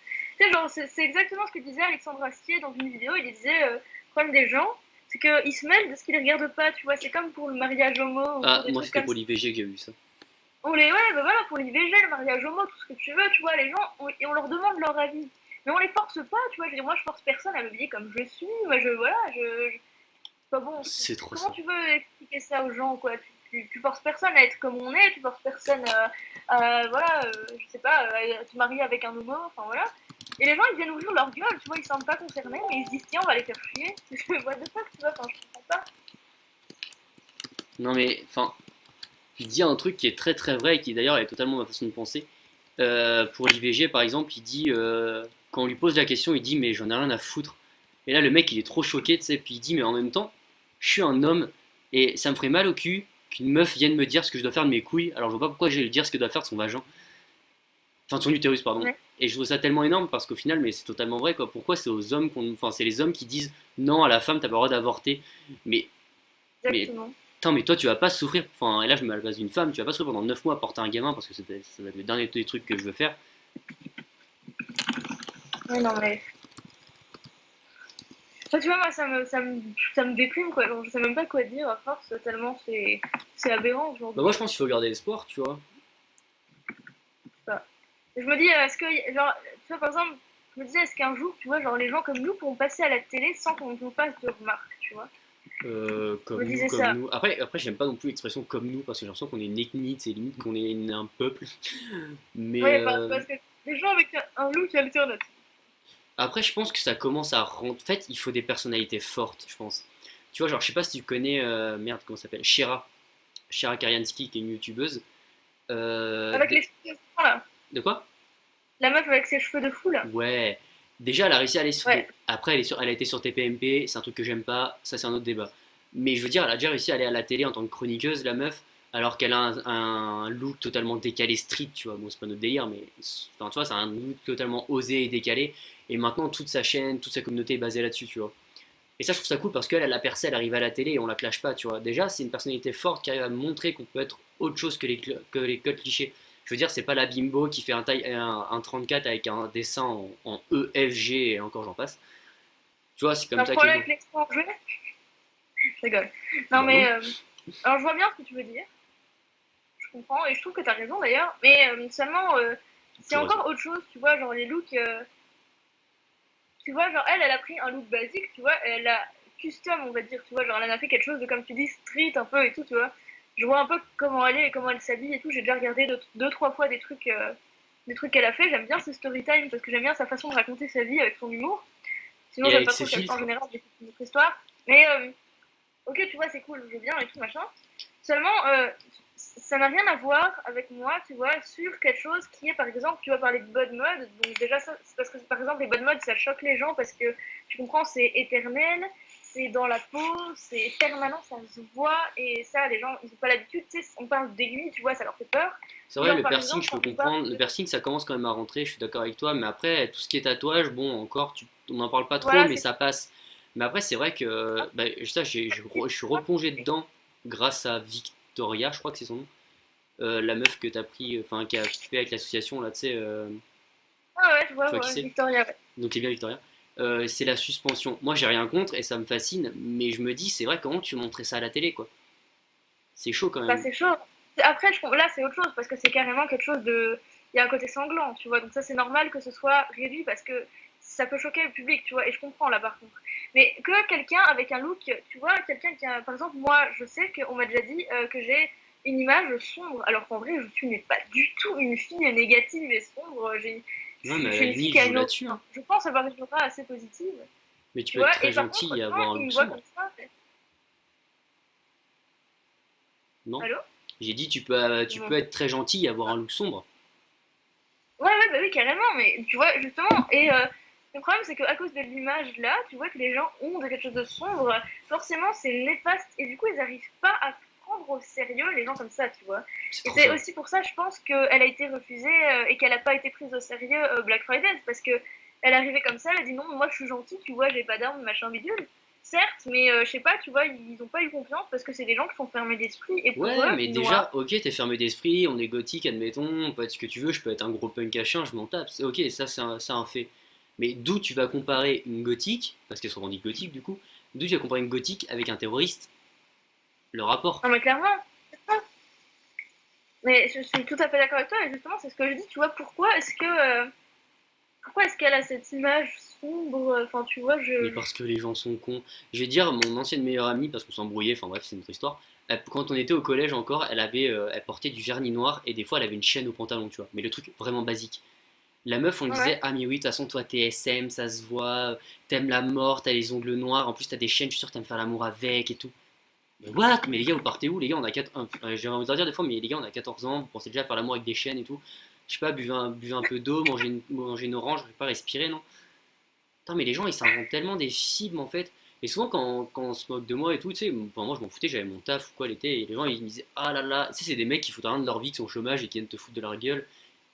sais, genre, c'est exactement ce que disait Alexandre Astier dans une vidéo. Il disait, le problème des gens, c'est qu'ils se mêlent de ce qu'ils regardent pas, tu vois. C'est comme pour le mariage homo ou pour Ah, des moi, trucs c'était comme pour ça. l'IVG que j'ai vu ça. Ouais, bah voilà, pour l'IVG, le mariage homo, tout ce que tu veux, tu vois, les gens, et on leur demande leur avis. Mais on les force pas, tu vois, je veux dire, moi je force personne à m'habiller comme je suis, moi voilà, c'est pas bon. C'est trop Comment ça. tu veux expliquer ça aux gens, quoi? Tu forces personne à être comme on est, tu forces personne voilà, je sais pas, à te marier avec un homo, enfin voilà. Et les gens, ils viennent ouvrir leur gueule, tu vois, ils semblent pas concernés, mais ils se disent, tiens, on va les faire chier. What the fuck, tu vois, enfin, je comprends pas. Non, mais, enfin, il dit un truc qui est très très vrai et qui d'ailleurs est totalement ma façon de penser. Pour l'IVG, par exemple, il dit, quand on lui pose la question, il dit: Mais j'en ai rien à foutre. Et là, le mec, il est trop choqué, tu sais, puis il dit, mais en même temps, je suis un homme et ça me ferait mal au cul qu'une meuf vienne me dire ce que je dois faire de mes couilles, alors je vois pas pourquoi j'ai lui dire ce que doit faire de son vagin, enfin de son utérus, pardon. Ouais, Et je trouve ça tellement énorme parce qu'au final, mais c'est totalement vrai, quoi. Pourquoi c'est aux hommes enfin, c'est les hommes qui disent non à la femme, t'as pas le droit d'avorter. Mais, mais, exactement. putain, mais toi, tu vas pas souffrir. Enfin, et là, je me mets à la place d'une femme, tu vas pas souffrir pendant 9 mois à porter un gamin parce que ça va être le dernier des trucs que je veux faire. Ouais, non, mais. Enfin, tu vois, moi, ça me déprime, quoi. Genre, je sais même pas quoi dire à force, tellement c'est aberrant Bah, moi, aujourd'hui. je pense qu'il faut garder l'espoir, tu vois. Enfin, je me dis, est-ce que, genre, tu vois, par exemple, je me disais, est-ce qu'un jour, tu vois, genre, les gens comme nous pourront passer à la télé sans qu'on nous fasse de remarques, tu vois? Je Comme me nous, disais comme ça. nous. Après j'aime pas non plus l'expression comme nous parce que j'ai l'impression qu'on est une ethnie, c'est limite qu'on est un peuple. Mais Ouais, parce que les gens avec un look alternatif. après, je pense que ça commence à rendre. En fait, il faut des personnalités fortes, je pense. Tu vois, genre, je sais pas si tu connais. Merde, comment ça s'appelle Shera Kariansky, qui est une youtubeuse. Avec les cheveux de fou, là. De quoi? La meuf avec ses cheveux de fou, là. Ouais. Déjà, elle a réussi à aller sur. Bon, Ouais. après, elle a été sur TPMP, c'est un truc que j'aime pas, ça c'est un autre débat. Mais je veux dire, elle a déjà réussi à aller à la télé en tant que chroniqueuse, la meuf, alors qu'elle a un look totalement décalé street, tu vois. Bon, c'est pas notre délire, mais. Enfin, tu vois, c'est un look totalement osé et décalé. Et maintenant, toute sa chaîne, toute sa communauté est basée là-dessus, tu vois. Et ça, je trouve ça cool parce qu'elle, elle a percé, elle arrive à la télé et on la clash pas, tu vois. Déjà, c'est une personnalité forte qui arrive à montrer qu'on peut être autre chose que les codes clichés. Je veux dire, c'est pas la bimbo qui fait un 34 avec un dessin en E, F, G et encore j'en passe. Tu vois, c'est comme Un ça qu'elle problème est. avec l'étranger. Je rigole. Non, Bah mais. non. Alors, je vois bien ce que tu veux dire. Je comprends. Et je trouve que t'as raison, d'ailleurs. Mais seulement, c'est Toujours raison. encore autre chose, tu vois, genre les looks. Tu vois, genre elle a pris un look basique, tu vois, elle a custom, on va dire, tu vois, genre elle en a fait quelque chose de, comme tu dis, street un peu et tout, tu vois. Je vois un peu comment elle est et comment elle s'habille et tout. J'ai déjà regardé deux, trois fois des trucs qu'elle a fait. J'aime bien ses story time parce que j'aime bien sa façon de raconter sa vie avec son humour. Sinon, Et j'aime avec pas ses trop qu'elle en filtres. général des notre histoire. Mais ok, tu vois, c'est cool, je veux bien et tout machin. Seulement, ça n'a rien à voir avec moi, tu vois, sur quelque chose qui est, par exemple, tu vas parler de bonne mode. Donc déjà, ça, c'est parce que, par exemple, les bonnes modes, ça choque les gens parce que, tu comprends, c'est éternel, c'est dans la peau, c'est permanent, ça se voit. Et ça, les gens, ils n'ont pas l'habitude, tu sais, on parle d'aiguilles, tu vois, ça leur fait peur. C'est vrai, Genre, le par piercing, exemple, je peux quand on parle comprendre. Le de... piercing, ça commence quand même à rentrer, je suis d'accord avec toi. Mais après, tout ce qui est tatouage, bon, encore, on n'en parle pas trop, Voilà, mais c'est ça passe. Mais après, c'est vrai que bah, ça, je suis replongé dedans grâce à Victoria, je crois que c'est son nom. La meuf que t'as pris, enfin, qui a fait avec l'association, là, tu sais, Ah ouais, tu vois qui ouais, c'est? Victoria, ouais. Donc, c'est bien Victoria. C'est la suspension. Moi, j'ai rien contre et ça me fascine, mais je me dis, c'est vrai, comment tu montrais ça à la télé, quoi? C'est chaud quand Bah, même. c'est chaud. Après, là, c'est autre chose parce que c'est carrément quelque chose de. Il y a un côté sanglant, tu vois. Donc, ça, c'est normal que ce soit réduit parce que ça peut choquer le public, tu vois. Et je comprends là, par contre. Mais que quelqu'un avec un look, tu vois, quelqu'un qui a. Par exemple, moi, je sais qu'on m'a déjà dit que j'ai une image sombre, alors qu'en vrai, je n'ai pas du tout une fille négative et sombre. Non, mais Je à suis la une fille limite, qui je a joue une aura. là-dessus, hein. Je pense avoir une aura assez positive, Mais tu tu peux être vois. très Et par gentil contre, et quand avoir un ils look me voient sombre, comme ça. non? Allô? J'ai dit, tu peux Bon. être très gentil et avoir un look sombre. Ouais, bah oui, carrément, mais tu vois, justement, et le problème, c'est qu'à cause de l'image là, tu vois que les gens ont de quelque chose de sombre, forcément, c'est néfaste, et du coup, ils n'arrivent pas à prendre au sérieux les gens comme ça, tu vois. C'est Et trop c'est ça. aussi pour ça, je pense qu'elle a été refusée et qu'elle n'a pas été prise au sérieux Black Friday, parce que elle arrivait comme ça, elle a dit non, moi je suis gentille, tu vois, j'ai pas d'armes, machin bidule. Certes, mais je sais pas, tu vois, ils n'ont pas eu confiance parce que c'est des gens qui sont fermés d'esprit, et pour Ouais, eux, mais déjà, noir. ok, t'es fermé d'esprit, on est gothique, admettons, on peut être ce que tu veux, je peux être un gros punk à chien, je m'en tape. Ok, ça c'est un fait. Mais d'où tu vas comparer une gothique, parce qu'elle se revendique gothique du coup, d'où tu vas comparer une gothique avec un terroriste? Le rapport. Non, mais clairement, c'est ça. Mais je suis tout à fait d'accord avec toi, et justement, c'est ce que je dis, tu vois, pourquoi est-ce qu'elle a cette image sombre, enfin, tu vois, Mais parce que les gens sont cons. Je vais dire, mon ancienne meilleure amie, parce qu'on s'embrouillait, enfin bref, c'est notre histoire. Quand on était au collège encore, elle portait du vernis noir et des fois elle avait une chaîne au pantalon, tu vois. Mais le truc vraiment basique. La meuf, on lui disait, ouais, ah mais oui, de toute façon, toi t'es SM, ça se voit, t'aimes la mort, t'as les ongles noirs, en plus t'as des chaînes, je suis sûr que t'aimes faire l'amour avec et tout. Mais what? Mais les gars, vous partez où? Les gars, on a 4... J'ai envie de leur dire des fois, mais les gars, on a 14 ans, vous pensez déjà à faire l'amour avec des chaînes et tout. Je sais pas, buvez un peu d'eau, mangez une orange, je vais pas respirer, non? Putain, mais les gens, ils s'inventent tellement des films, en fait. Et souvent, quand on se moque de moi et tout, tu sais, enfin, moi, je m'en foutais, j'avais mon taf ou quoi l'été, et les gens, ils me disaient, ah là là, tu sais, c'est des mecs qui foutent rien de leur vie, qui sont au chômage et qui viennent te foutre de leur gueule,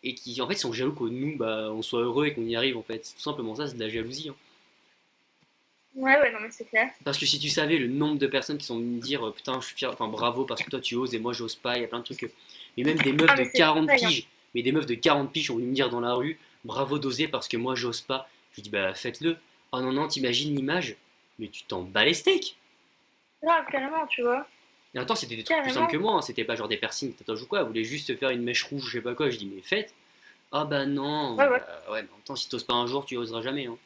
et qui, en fait, sont jaloux que nous, bah, on soit heureux et qu'on y arrive, en fait. C'est tout simplement ça, c'est de la jalousie, hein. Ouais, ouais, non, mais c'est clair. Parce que si tu savais le nombre de personnes qui sont venues me dire putain, je suis fier, enfin bravo parce que toi tu oses et moi j'ose pas, il y a plein de trucs. Mais même des meufs Ah, de mais c'est 40 pareil, hein. piges, mais des meufs de 40 piges ont venu me dire dans la rue bravo d'oser parce que moi j'ose pas. Je lui dis bah faites-le. Oh non, non, t'imagines l'image, mais tu t'en bats les steaks. Grave, carrément, tu vois. Et en même temps, c'était des trucs plus simples Carrément. que moi, hein. C'était pas genre des piercings, tatouages ou quoi. Elle voulait juste se faire une mèche rouge, je sais pas quoi. Je dis mais faites. Ah bah non, Ouais, ouais, bah ouais, mais en même temps, si t'oses pas un jour, tu oseras jamais, hein.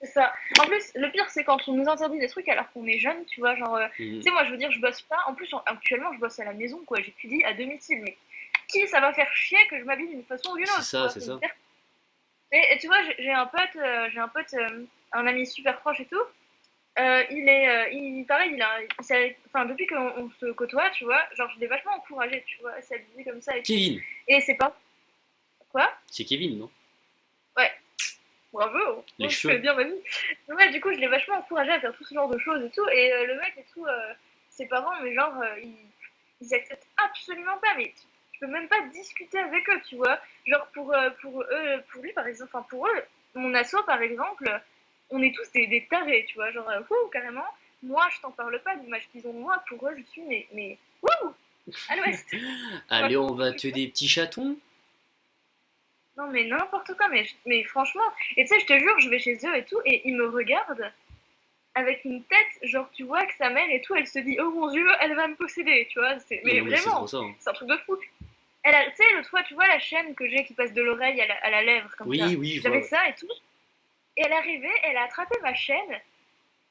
c'est ça. En plus, le pire, c'est quand on nous interdit des trucs alors qu'on est jeune, tu vois. Genre, tu Mhm. sais, moi, je veux dire, je bosse pas. En plus, actuellement, je bosse à la maison, quoi. J'étudie à domicile. Mais qui ça va faire chier que je m'habille d'une façon ou d'une C'est autre, tu ça, vois. c'est C'est une ça. et tu vois, un ami super proche et tout. Pareil, enfin, depuis qu'on se côtoie, tu vois, genre, je l'ai vachement encouragé, tu vois, à s'habiller comme ça et tout. Kevin, Et c'est pas. Quoi? c'est Kevin, non? Ouais, bravo, Les moi, je fais cheveux. bien ma vie. Ouais, du coup, je l'ai vachement encouragé à faire tout ce genre de choses et tout. Et le mec et tout, ses parents, mais genre, ils acceptent absolument pas, mais tu peux même pas discuter avec eux, tu vois. Genre, pour eux, pour lui, par exemple, enfin, pour eux, mon asso, par exemple, on est tous des tarés, tu vois. Genre, carrément. Moi, je t'en parle pas de l'image qu'ils ont de moi. Pour eux, je suis, mais, wouh, à l'ouest. Allez, on va te des petits chatons. Non, mais n'importe quoi, mais franchement. Et tu sais, je te jure, je vais chez eux et tout, et ils me regardent avec une tête, genre, tu vois que sa mère et tout, elle se dit, oh mon dieu, elle va me posséder, tu vois. Mais Mais non, mais c'est trop vraiment, ça, hein. c'est un truc de fou. Tu sais, l'autre fois, tu vois la chaîne que j'ai qui passe de l'oreille à la lèvre, comme ça. Oui, oui, je vois, J'avais ouais. ça et tout. Et elle est arrivée, elle a attrapé ma chaîne.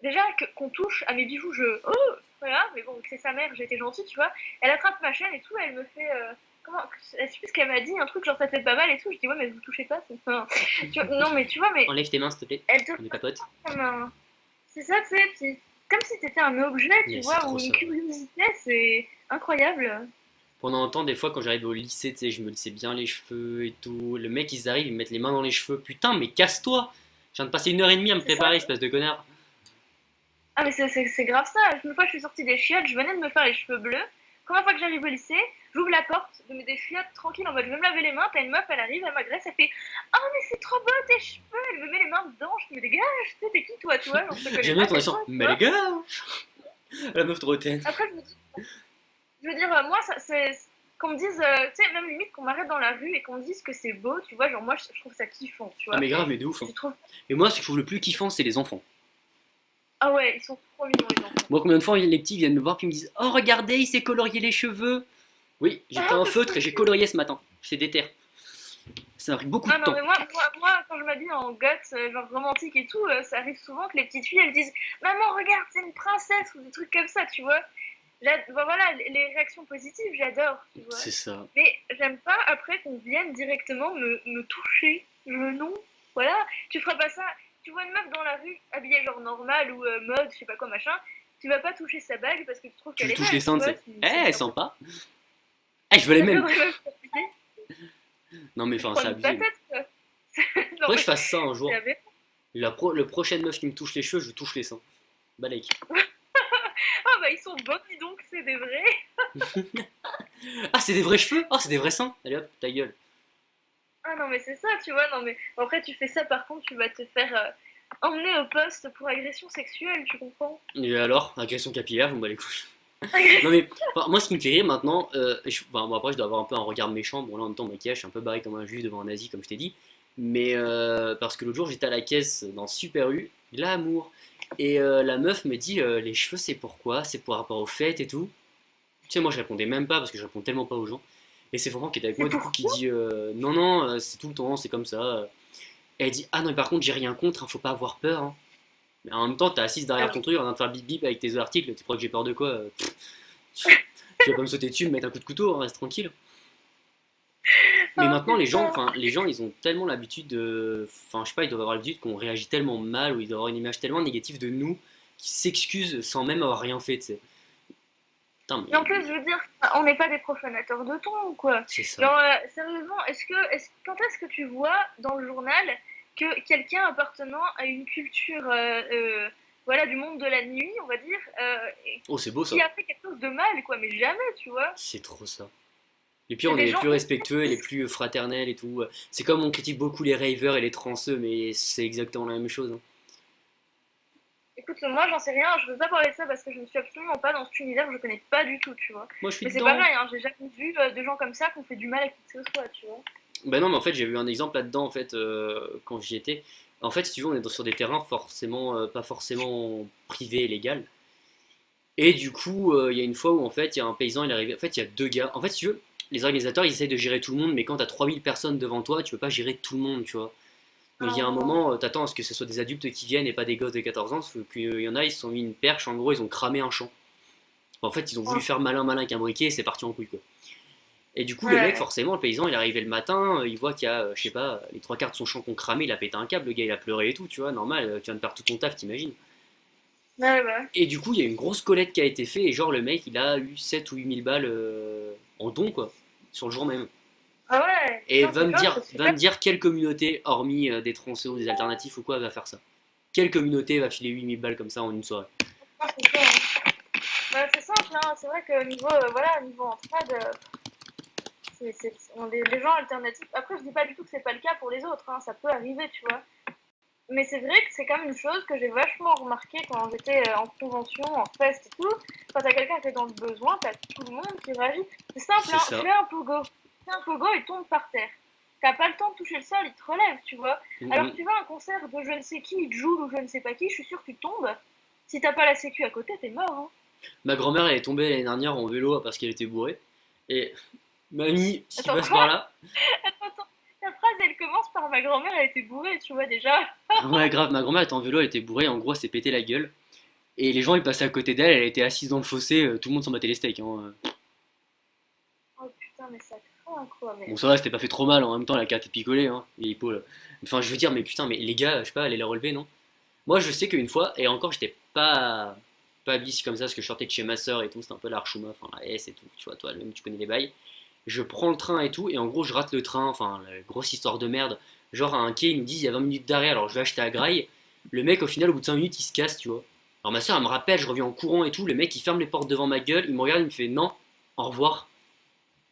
Déjà, qu'on touche à mes bijoux, oh, voilà, mais bon, c'est sa mère, j'étais gentille, tu vois. Elle attrape ma chaîne et tout, elle me fait. Comment. Je sais plus ce qu'elle m'a dit, un truc genre ça te fait pas mal et tout. Je dis, ouais, mais vous touchez pas, enfin, non, mais tu vois, mais Enlève tes mains, s'il te plaît. elle te On est papotes. comme un. C'est ça, tu sais, puis comme si t'étais un objet, tu Mais c'est vois, trop ou une ça. curiosité, c'est incroyable. Pendant un temps, des fois, quand j'arrivais au lycée, tu sais, je me lissais bien les cheveux et tout. Le mec, ils arrivent, ils me mettent les mains dans les cheveux. Putain, mais casse-toi! Je viens de passer 1 heure et demie à me C'est ça. préparer, espèce de connard. Ah, mais c'est grave ça. Une fois, je suis sortie des chiottes, je venais de me faire les cheveux bleus. Première fois que j'arrive au lycée, j'ouvre la porte des chiottes tranquille en mode je vais me laver les mains. T'as une meuf, elle arrive, elle m'agresse, elle fait oh, mais c'est trop beau tes cheveux. Elle me met les mains dedans, je me dégage. Tu sais, t'es qui toi, tu vois? Genre, je te connais J'aime bien pas, ton casse-toi, accent. tu Mais les vois. gars! La meuf trop hautaine. Après, je veux dire, moi, ça, c'est. Qu'on me dise, tu sais, même limite qu'on m'arrête dans la rue et qu'on me dise que c'est beau, tu vois, genre moi je trouve ça kiffant, tu Ah, vois. mais grave, mais de ouf, hein. Je trouve. Mais moi, ce que je trouve le plus kiffant, c'est les enfants. Ah ouais, ils sont trop mignons les enfants. Moi, combien de fois les petits viennent me voir puis ils me disent oh, regardez, il s'est colorié les cheveux. Oui, j'ai pris Ah, un c'est feutre trop et j'ai chou. colorié ce matin. C'est déter. Ça a pris beaucoup de Ah non, temps. mais moi, quand je m'habille en goth, genre romantique et tout, ça arrive souvent que les petites filles, elles disent «Maman, regarde, c'est une princesse» ou des trucs comme ça, tu vois. Bon, voilà, les réactions positives, j'adore, tu vois. C'est ça. Mais j'aime pas après qu'on vienne directement me toucher. Non, voilà, tu feras pas ça. Tu vois une meuf dans la rue, habillée genre normale ou mode, je sais pas quoi, machin, tu vas pas toucher sa bague parce que tu trouves Tu qu'elle lui est touches les belle, tu seins, tu vois. sais. C'est Eh, un peu. sympa. Eh, je veux les Ça mêmes. devrait même s'appliquer. Non, mais enfin, c'est Prendre ta abusé. tête, quoi. Non, Faudrait que je mais fasse ça un c'est jour. aberrant. Le prochaine meuf qui me touche les cheveux, je lui touche les seins. Balèque. Ah bah ils sont beaux, dis donc, c'est des vrais. Ah, c'est des vrais cheveux? Ah, c'est des vrais seins? Allez hop, ta gueule. Ah non mais c'est ça, tu vois, non mais après tu fais ça par contre, tu vas te faire emmener au poste pour agression sexuelle, tu comprends? Et alors, agression capillaire, vous me bat les couilles. Non mais, enfin, moi ce qui me fait rire maintenant, enfin, bon, après je dois avoir un peu un regard méchant, bon là en même temps maquillage, je suis un peu barré comme un juif devant un nazi comme je t'ai dit, mais parce que l'autre jour j'étais à la caisse dans Super U, l'amour, et la meuf me dit les cheveux c'est pourquoi? C'est par rapport aux fêtes et tout. Tu sais moi je répondais même pas parce que je réponds tellement pas aux gens, et c'est Franck qui est avec C'est moi du coup pour qui dit non non c'est tout le temps, c'est comme ça. Et elle dit ah non mais par contre j'ai rien contre, hein, faut pas avoir peur, hein. Mais en même temps t'es assise derrière ton truc en train de faire bip bip avec tes articles, tu crois que j'ai peur de quoi? Tu vas pas me sauter dessus, me mettre un coup de couteau, hein, reste tranquille. Mais oh, maintenant, putain. les gens, ils ont tellement l'habitude de. Enfin, je sais pas, ils doivent avoir l'habitude qu'on réagit tellement mal, ou ils doivent avoir une image tellement négative de nous, qu'ils s'excusent sans même avoir rien fait, tu sais. Putain, Et en mais plus je veux dire, on n'est pas des profanateurs de ton ou quoi? c'est ça. Genre sérieusement, quand est-ce que tu vois dans le journal que quelqu'un appartenant à une culture voilà, du monde de la nuit, on va dire, Oh, c'est beau ça. qui a fait quelque chose de mal, quoi, mais jamais, tu vois. C'est trop ça. Et puis C'est on est des les gens plus respectueux et les plus fraternels et tout. C'est comme on critique beaucoup les ravers et les transeux, mais c'est exactement la même chose, hein. Écoute, moi j'en sais rien, je veux pas parler de ça parce que je ne suis absolument pas dans cet univers, je connais pas du tout, tu vois. Moi je suis Mais c'est dedans. pareil, hein, j'ai jamais vu de gens comme ça qui ont fait du mal à qui que ce soit, tu vois. Ben non, mais en fait j'ai vu un exemple là-dedans en fait quand j'y étais. En fait, si tu veux, on est sur des terrains forcément pas forcément privés et légaux. Et du coup, il y a une fois où en fait, il y a un paysan, il est arrivé. En fait, il y a deux gars. En fait, si tu veux, les organisateurs, ils essayent de gérer tout le monde, mais quand t'as 3000 personnes devant toi, tu peux pas gérer tout le monde, tu vois. Donc il y a un Ah, moment, t'attends à ce que ce soit des adultes qui viennent et pas des gosses de 14 ans, parce qu'il y en a, ils se sont mis une perche, en gros, ils ont cramé un champ. En fait, ils ont voulu ah, faire malin malin avec un briquet et c'est parti en couille, quoi. Et du coup, le mec, ouais. forcément, le paysan, il est arrivé le matin, il voit qu'il y a, je sais pas, les trois quarts de son champ qu'on cramé, il a pété un câble, le gars, il a pleuré et tout, tu vois, normal, tu viens de perdre tout ton taf, t'imagines. Ouais, ouais. Et du coup, il y a une grosse collecte qui a été faite, et genre, le mec, il a eu 7 ou 8000 balles en don, quoi, sur le jour même. Ah ouais, Et putain, c'est dingue, c'est va super. me dire quelle communauté, hormis des transfert ou des alternatifs ou quoi, va faire ça. Quelle communauté va filer 8000 balles comme ça en une soirée? Ah, c'est ça, hein. Bah, c'est simple, hein. C'est vrai que niveau, voilà, niveau entraide, les gens alternatifs. Après, je dis pas du tout que c'est pas le cas pour les autres, hein. Ça peut arriver, tu vois. Mais c'est vrai que c'est quand même une chose que j'ai vachement remarqué quand j'étais en convention, en fest et tout. Quand t'as quelqu'un qui est dans le besoin, t'as tout le monde qui réagit. C'est simple, C'est hein, ça. fais un pogo. Fais un pogo et tombe par terre. T'as pas le temps de toucher le sol, il te relève, tu vois. Alors Mhm. tu vas à un concert de je ne sais qui, de Joule ou je ne sais pas qui, je suis sûre que tu tombes. Si t'as pas la sécu à côté, t'es mort, hein. Ma grand-mère, elle est tombée l'année dernière en vélo parce qu'elle était bourrée. Et mamie, si tu Attends, passes par quoi? là, Attends, ta phrase elle commence par ma grand-mère, elle était bourrée, tu vois déjà. ouais, grave, ma grand-mère était en vélo, elle était bourrée, en gros, elle s'est pété la gueule. Et les gens, ils passaient à côté d'elle, elle était assise dans le fossé, tout le monde s'en battait les steaks, hein. Oh putain, mais ça craint quoi, mais. Bon, ça va, c'était pas fait trop mal, en même temps, la carte est picolée, hein, les épaules. Enfin, je veux dire, mais putain, mais les gars, je sais pas, allez la relever, non? Moi, je sais qu'une fois, et encore, j'étais pas bis comme ça, parce que je sortais de chez ma soeur et tout, c'était un peu l'archouma, enfin, la S et tout, tu vois, toi, même, tu connais les bails. Je prends le train et tout, et en gros, je rate le train, enfin, la grosse histoire de merde. Genre, à un quai, ils nous disent, il y a 20 minutes d'arrêt, alors je vais acheter à Graille. Le mec, au final, au bout de 5 minutes, il se casse, tu vois. Alors, ma soeur, elle me rappelle, je reviens en courant et tout, le mec, il ferme les portes devant ma gueule, il me regarde, il me fait, non, au revoir.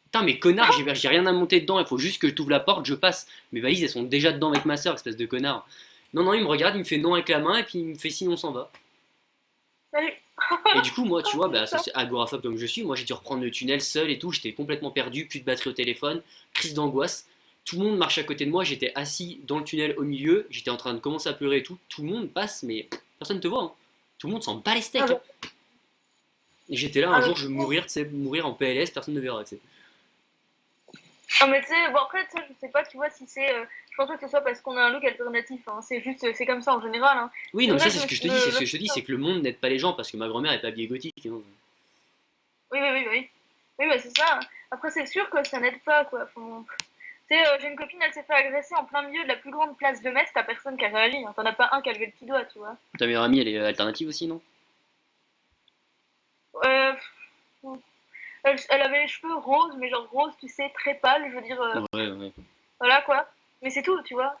Putain, mais connard, j'ai rien à monter dedans, il faut juste que je t'ouvre la porte, je passe. Mes valises, elles sont déjà dedans avec ma soeur, espèce de connard. Non, non, il me regarde, il me fait non avec la main, et puis il me fait sinon on s'en va. Salut. Et du coup, moi, tu Oh vois, bah, ça putain. c'est agoraphobe comme je suis. Moi, j'ai dû reprendre le tunnel seul et tout. J'étais complètement perdu, plus de batterie au téléphone, crise d'angoisse. Tout le monde marche à côté de moi. J'étais assis dans le tunnel au milieu. J'étais en train de commencer à pleurer et tout. Tout le monde passe, mais personne te voit, hein. Tout le monde s'en bat les Ah steaks, hein. bah, Et j'étais là un ah bah, jour, je vais mourir, tu sais, mourir en PLS, personne ne verra, tu sais. ah, mais tu sais, bon après, tu sais, je sais pas, tu vois, si c'est. Je pense pas que ce soit parce qu'on a un look alternatif, hein. C'est juste, c'est comme ça en général, hein. Oui, C'est non, mais ça, vrai c'est que ce que je te dis. C'est ce que je te dis, c'est que le monde n'aide pas les gens parce que ma grand-mère est pas habillée gothique, hein. Oui, oui, oui, oui. Oui, bah c'est ça, hein. Après, c'est sûr que ça n'aide pas, quoi. Tu sais, j'ai une copine, elle s'est fait agresser en plein milieu de la plus grande place de Metz, t'as personne qui a réagi, hein. T'en as pas un qui a levé le petit doigt, tu vois. Ta meilleure amie, elle est alternative aussi, non? Euh, elle avait les cheveux roses, mais genre rose, tu sais, très pâle, je veux dire, Ouais, ouais. voilà, quoi. Mais c'est tout, tu vois.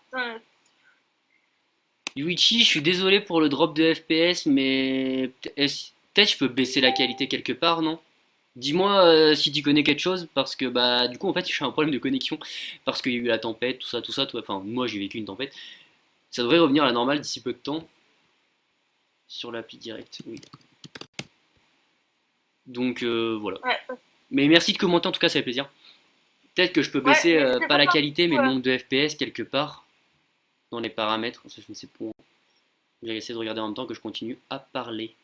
Yuichi, je suis désolé pour le drop de FPS, mais peut-être je peux baisser la qualité quelque part, non? Dis-moi si tu connais quelque chose, parce que bah du coup en fait j'ai un problème de connexion, parce qu'il y a eu la tempête, tout ça, toi, enfin moi j'ai vécu une tempête. Ça devrait revenir à la normale d'ici peu de temps, sur l'appli direct, oui. Donc voilà. Ouais, Mais merci de commenter en tout cas, ça fait plaisir. Peut-être que je peux ouais, baisser n'hésitez pas pas la à qualité, mais le euh, nombre de FPS quelque part, dans les paramètres, ça je ne sais pas. J'ai essayé de regarder en même temps que je continue à parler.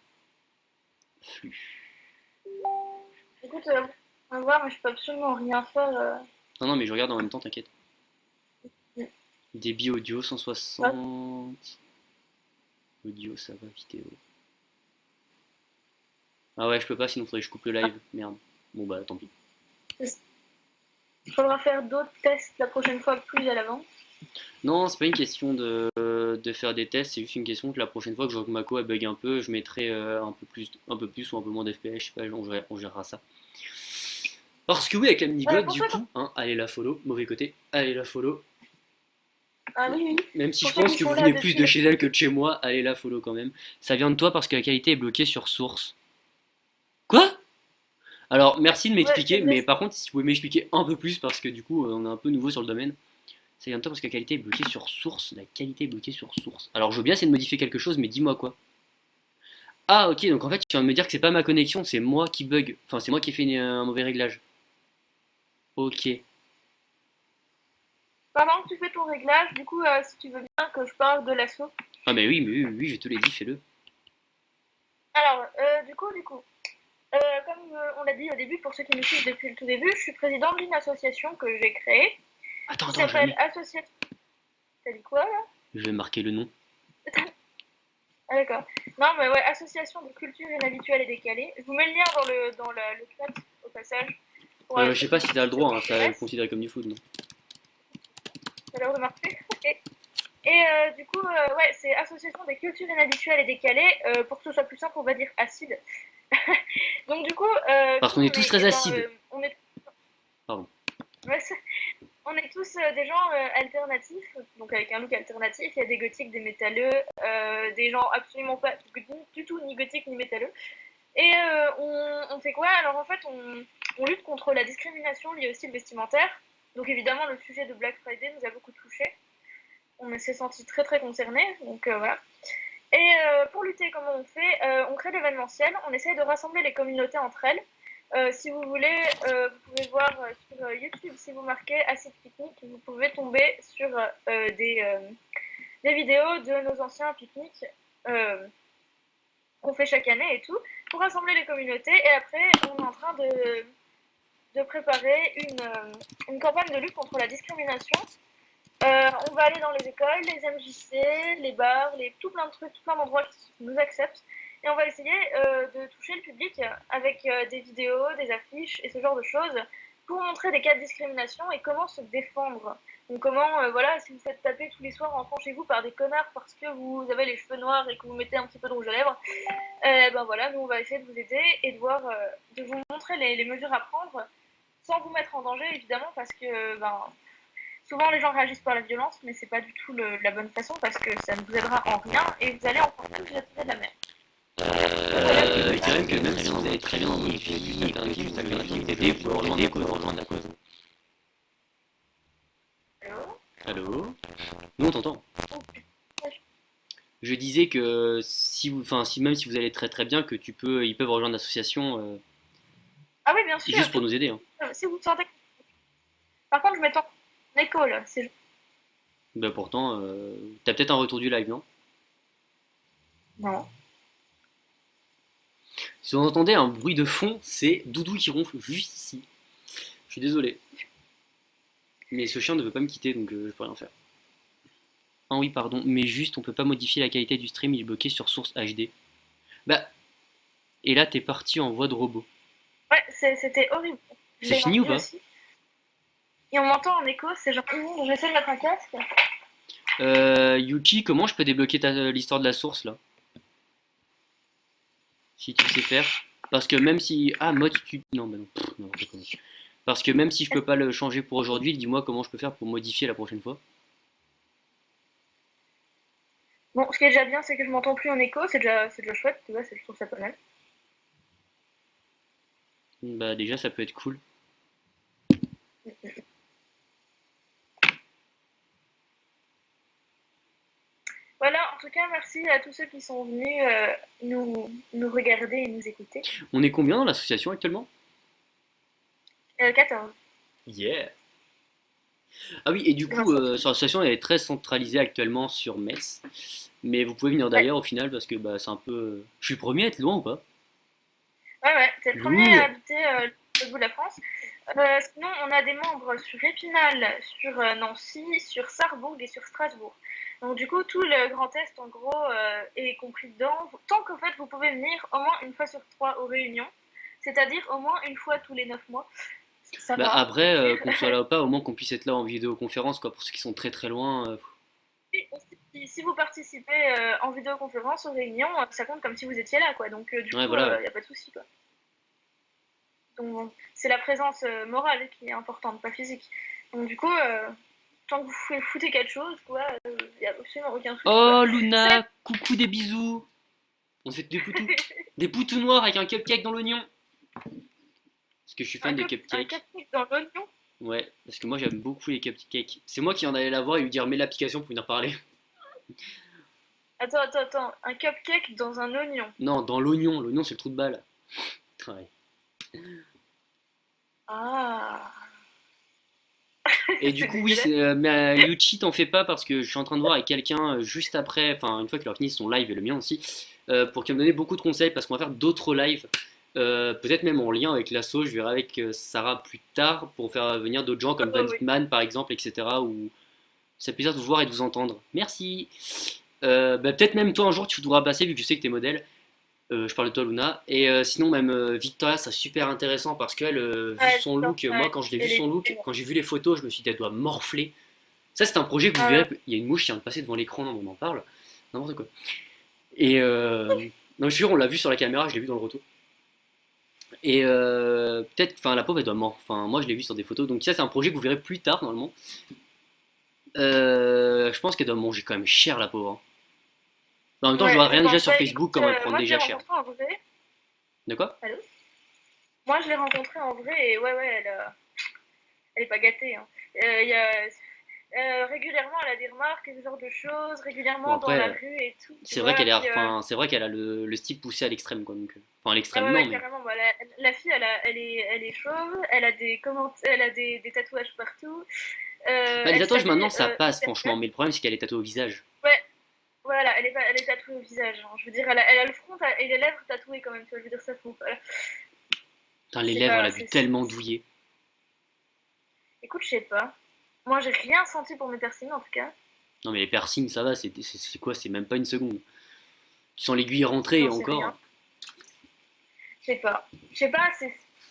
Flux. écoute, on va voir, mais je peux absolument rien faire. Non, non, mais je regarde en même temps, t'inquiète. Débit audio Ouais, 160. Audio, ça va, vidéo. Ah ouais, je peux pas, sinon faudrait que je coupe le live. Merde. Bon bah tant pis. il faudra faire d'autres tests la prochaine fois plus à l'avance. Non, c'est pas une question de faire des tests, c'est juste une question que la prochaine fois que je vois que Mako elle bug un peu, je mettrai un peu plus ou un peu moins d'FPS, je sais pas, on gérera ça. Parce que oui, avec la minigod, Pour du ça, coup, hein, allez la follow, mauvais côté, allez la follow. Ah oui, oui. Même si Pour je ceux pense qui que sont vous là venez plus depuis de chez elle que de chez moi, allez la follow quand même. Ça vient de toi parce que la qualité est bloquée sur source. Quoi? Alors, merci de Ouais, c'est m'expliquer, vrai. mais par contre, si vous pouvez m'expliquer un peu plus parce que du coup, on est un peu nouveau sur le domaine. Ça vient de toi parce que la qualité est bloquée sur source. La qualité est bloquée sur source. Alors, je veux bien essayer de modifier quelque chose, mais dis-moi quoi. Ah, ok, donc en fait, tu viens de me dire que c'est pas ma connexion, c'est moi qui bug. Enfin, c'est moi qui ai fait un mauvais réglage. Ok. Pendant que tu fais ton réglage, du coup, si tu veux bien que je parle de l'assaut. Ah, mais oui, oui, je te l'ai dit, fais-le. Alors, du coup, comme on l'a dit au début, pour ceux qui me suivent depuis le tout début, je suis présidente d'une association que j'ai créée Attends, qui attends, s'appelle jamais. Association. T'as dit quoi là? Je vais marquer le nom. Ah d'accord. Non, mais ouais, Association de culture inhabituelle et décalée. Je vous mets le lien le chat au passage pour Je sais pas si t'as le si ça vous droit, hein, ça va être intéresse. considéré comme du food, non? Ça a l'air de marcher. Et du coup, ouais, c'est Association des cultures inhabituelles et décalées. Pour que ce soit plus simple, on va dire acide. Donc du coup, Parce qui qu'on est on tous est? très Eh ben, acides. on est, Pardon. ouais, on est tous des gens alternatifs, donc avec un look alternatif. Il y a des gothiques, des métalleux, des gens absolument pas du tout ni gothiques ni métalleux. Et on fait quoi? Alors en fait, on lutte contre la discrimination liée au style vestimentaire. Donc évidemment, le sujet de Black Friday nous a beaucoup touchés. On s'est senti très très concernés, donc voilà. Et pour lutter, comment on fait? On crée l'événementiel, on essaye de rassembler les communautés entre elles. Si vous voulez, vous pouvez voir sur YouTube, si vous marquez Acid Picnic, vous pouvez tomber sur des vidéos de nos anciens pique-niques qu'on fait chaque année et tout, pour rassembler les communautés. Et après, on est en train de préparer une campagne de lutte contre la discrimination. On va aller dans les écoles, les MJC, les bars, tout plein de trucs, tout plein d'endroits qui nous acceptent. Et on va essayer de toucher le public avec des vidéos, des affiches et ce genre de choses pour montrer des cas de discrimination et comment se défendre. Donc comment, voilà, si vous faites taper tous les soirs en rentrant chez vous par des connards parce que vous avez les cheveux noirs et que vous mettez un petit peu de rouge à lèvres, ben voilà, nous on va essayer de vous aider et de vous montrer les mesures à prendre sans vous mettre en danger évidemment parce que ben, souvent les gens réagissent par la violence mais c'est pas du tout la bonne façon parce que ça ne vous aidera en rien et vous allez encore plus vous attirer de la merde. Je dirais que même si vous avez très bien modifié juste alternative d'aider, vous pouvez rejoindre la cause. Allô. Allô? Nous on t'entend. Oh, putain. Je disais que si vous, enfin, si même si vous allez très très bien, que ils peuvent rejoindre l'association Ah oui bien sûr, juste pour nous aider, hein. si vous sentez. Par contre je m'étends en écho là, c'est. Bah pourtant, t'as peut-être un retour du live, non? Non. Si vous entendez un bruit de fond, c'est Doudou qui ronfle juste ici. Je suis désolé. Mais ce chien ne veut pas me quitter, donc je peux rien faire. Ah oui, pardon, mais juste, on peut pas modifier la qualité du stream, il est bloqué sur source HD. Bah, et là, t'es parti en voie de robot. Ouais, c'était horrible. Je C'est l'ai fini ou entendu pas? aussi. Et on m'entend en écho, c'est genre j'essaie de mettre un casque. Yuki, comment je peux débloquer l'histoire de la source, là? Si tu sais faire. Parce que même si... Ah, mode studio... Non, bah non, non, je connais. Parce que même si je peux pas le changer pour aujourd'hui, dis-moi comment je peux faire pour modifier la prochaine fois. Bon, ce qui est déjà bien, c'est que je m'entends plus en écho, c'est déjà chouette, tu vois, je trouve ça pas mal. Bah déjà, ça peut être cool. Voilà, en tout cas, merci à tous ceux qui sont venus nous regarder et nous écouter. On est combien dans l'association actuellement? 14. Yeah. Ah oui, et du coup, 27. sur l'association, elle est très centralisée actuellement sur Metz. Mais vous pouvez venir Ouais, d'ailleurs au final parce que bah, c'est un peu... Je suis le premier à être loin ou pas? ouais, t'es le premier à Ouh. habiter le bout de la France. Sinon, on a des membres sur Épinal, sur Nancy, sur Sarrebourg et sur Strasbourg. Donc du coup, tout le Grand Est, en gros, est compris dedans. Tant qu'en fait, vous pouvez venir au moins une fois sur 3 aux réunions, c'est-à-dire au moins une fois tous les 9 mois. Ça Bah va, après, tranquille. qu'on soit là ou pas, au moins qu'on puisse être là en vidéoconférence, quoi, pour ceux qui sont très très loin. Si vous participez en vidéoconférence aux réunions, ça compte comme si vous étiez là, quoi. Donc du Ouais, coup, voilà, il ouais. n'y a pas de souci, quoi. Donc c'est la présence morale qui est importante, pas physique. Donc du coup, tant que vous foutez quelque chose, quoi, y a absolument aucun souci, quoi. Oh C'est Luna, coucou des bisous. On se fait des poutous. Des poutous noirs avec un cupcake dans l'oignon. Parce que je suis fan des un cupcakes. cupcake dans l'oignon. Ouais, parce que moi j'aime beaucoup les cupcakes. C'est moi qui en allais la voir et lui dire mets l'application pour venir parler. Attends, un cupcake dans un oignon. Non, dans l'oignon. L'oignon c'est le trou de balle. Ouais. Ah. Et du C'est coup, oui, dégueulasse. mais Yuchi, t'en fais pas parce que je suis en train de voir avec quelqu'un juste après, enfin, une fois qu'il aura fini son live et le mien aussi, pour qu'il me donne beaucoup de conseils parce qu'on va faire d'autres lives, peut-être même en lien avec l'asso. Je verrai avec Sarah plus tard pour faire venir d'autres gens comme Oh, oui. Vanman par exemple, etc. Où c'est plaisir de vous voir et de vous entendre. Merci. Peut-être même toi un jour tu voudras passer vu que je sais que t'es modèle. Je parle de toi Luna. Et sinon même Victoria, c'est super intéressant parce qu'elle, vu Ouais, son putain, look, moi ouais. quand je l'ai vu Elle est son look, quand j'ai vu les photos, je me suis dit elle doit morfler. Ça c'est un projet que vous ah, verrez, il y a une mouche qui vient de passer devant l'écran, on en parle, n'importe quoi. Et non, je suis sûr, on l'a vu sur la caméra, je l'ai vu dans le retour. Et peut-être, enfin la pauvre elle doit mort, enfin moi je l'ai vu sur des photos, donc ça c'est un projet que vous verrez plus tard normalement. Je pense qu'elle doit manger quand même cher la pauvre, hein. En même temps je ouais, vois je rien déjà pense. sur Ouais, Facebook écoute, comme elle prend moi je l'ai déjà cher. rencontrée en vrai. De quoi? Allô? Moi je l'ai rencontrée en vrai et ouais, elle est pas gâtée, hein. Il y a, régulièrement, elle a des remarques, ce genre de choses, Bon régulièrement dans après, la rue et tout, tu c'est vrai vois. qu'elle est, Puis, enfin c'est vrai qu'elle a le style poussé à l'extrême quoi, donc, enfin à ah l'extrême ouais, non ouais, mais. carrément. Bah, la fille, elle est chauve, elle a elle a des tatouages partout. Bah les Elle tatouages s'habille maintenant ça passe hyper franchement, bien. mais le problème c'est qu'elle est tatouée au visage. Ouais, voilà, elle est tatouée au visage, hein. Je veux dire, elle a le front et les lèvres tatouées quand même, tu vois. Je veux dire, ça faut. Voilà. Putain les C'est lèvres elle pas. a dû tellement douiller. Écoute, je sais pas. Moi, j'ai rien senti pour mes piercings en tout cas. Non mais les piercings ça va, c'est quoi? C'est même pas une seconde. Tu sens l'aiguille rentrer et J'en sais rien. encore. Je sais pas. Je sais pas, je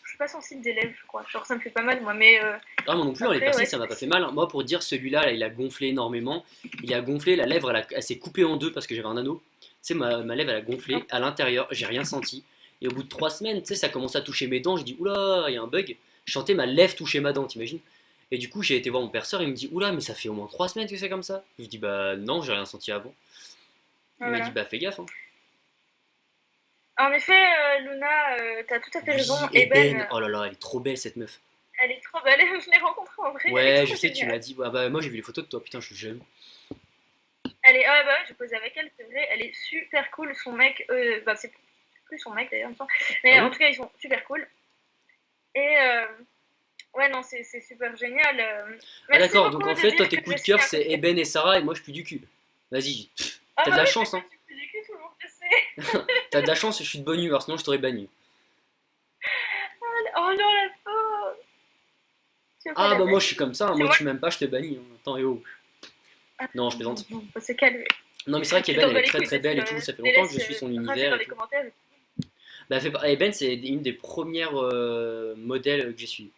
suis pas sensible des lèvres, je crois. Genre, ça me fait pas mal, moi, mais Ah, moi non plus, hein, les après, piercings ouais, ça c'est m'a pas fait possible. mal, hein. Moi pour dire celui-là, là, il a gonflé énormément. Il a gonflé, la lèvre elle s'est coupée en deux parce que j'avais un anneau. Tu sais, ma lèvre elle a gonflé à l'intérieur, j'ai rien senti. Et au bout de 3 semaines, tu sais, ça commence à toucher mes dents. Je dis oula, il y a un bug. Je sentais ma lèvre toucher ma dent, t'imagines? Et du coup, j'ai été voir mon perceur, il me dit oula, mais ça fait au moins 3 semaines que c'est comme ça. Je lui dis bah non, j'ai rien senti avant. Il m'a dit Voilà. bah fais gaffe, hein. En effet, Luna, t'as tout à fait raison. Oui, Et Ben, Eben, oh là là, elle est trop belle cette meuf. elle est trop belle. Je l'ai rencontrée en vrai, elle est Ouais, je trop sais, tu géniale. m'as dit, ouais, bah moi j'ai vu les photos de toi, putain, je suis jaloux. Elle est, ah bah ouais, j'ai posé avec elle, c'est vrai, elle est super cool. Son mec, bah c'est plus son mec d'ailleurs, Ah mais en bon? tout cas, ils sont super cool. Et ouais, non, c'est super génial. Ah Merci d'accord, donc beaucoup en de fait, toi dire tes que coups de je suis cœur un c'est copier. Eben et Sarah et moi je pue du cul. Vas-y, Ah t'as de bah la oui, mais chance, toi, hein. tu fais du cul, tout le monde le sait. T'as de la chance, je suis de bonne humeur, sinon je t'aurais banni. Oh non, la pauvre. Tu veux pas Ah la bah moi je bannir? suis comme ça, hein. C'est Moi moi. tu m'aimes pas, je te bannis, hein. Attends, et oh. Ah, Non, je non, non, plaisante. non, faut se calmer. Non mais c'est vrai Tu qu'Eben t'en elle bats est les très couilles, très tu belle et tout, ça fait les longtemps que laisses je suis son rager univers dans et les tout. commentaires. Bah Eben c'est une des premières modèles que j'ai suivies.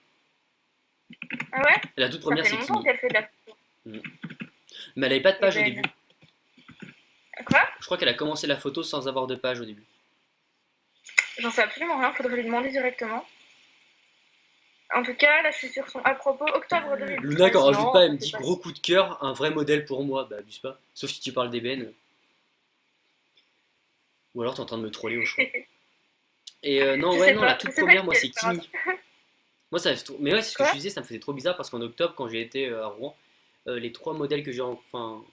Ah ouais? La toute Ça première fait c'est longtemps Kimi. qu'elle fait de la photo. Mm. Mais elle avait pas de Et page au Ben. début. Quoi? Je crois qu'elle a commencé la photo sans avoir de page au début. J'en sais absolument rien, faudrait lui demander directement. En tout cas, là, je suis sur son à propos, octobre Luna qui 2013. en rajoute Non, pas, elle ça me fait dit pas gros si. coup de cœur, un vrai modèle pour moi. Bah abuse pas. Sauf si tu parles d'ébène. Ou alors t'es en train de me troller au choix. Et non, ouais, non, la Je toute sais pas première, qui moi c'est elle par Kimi. hasard. Moi ça mais ouais, c'est ce que je Quoi? te disais, ça me faisait trop bizarre parce qu'en octobre, quand j'ai été à Rouen, les trois modèles que j'ai, enfin,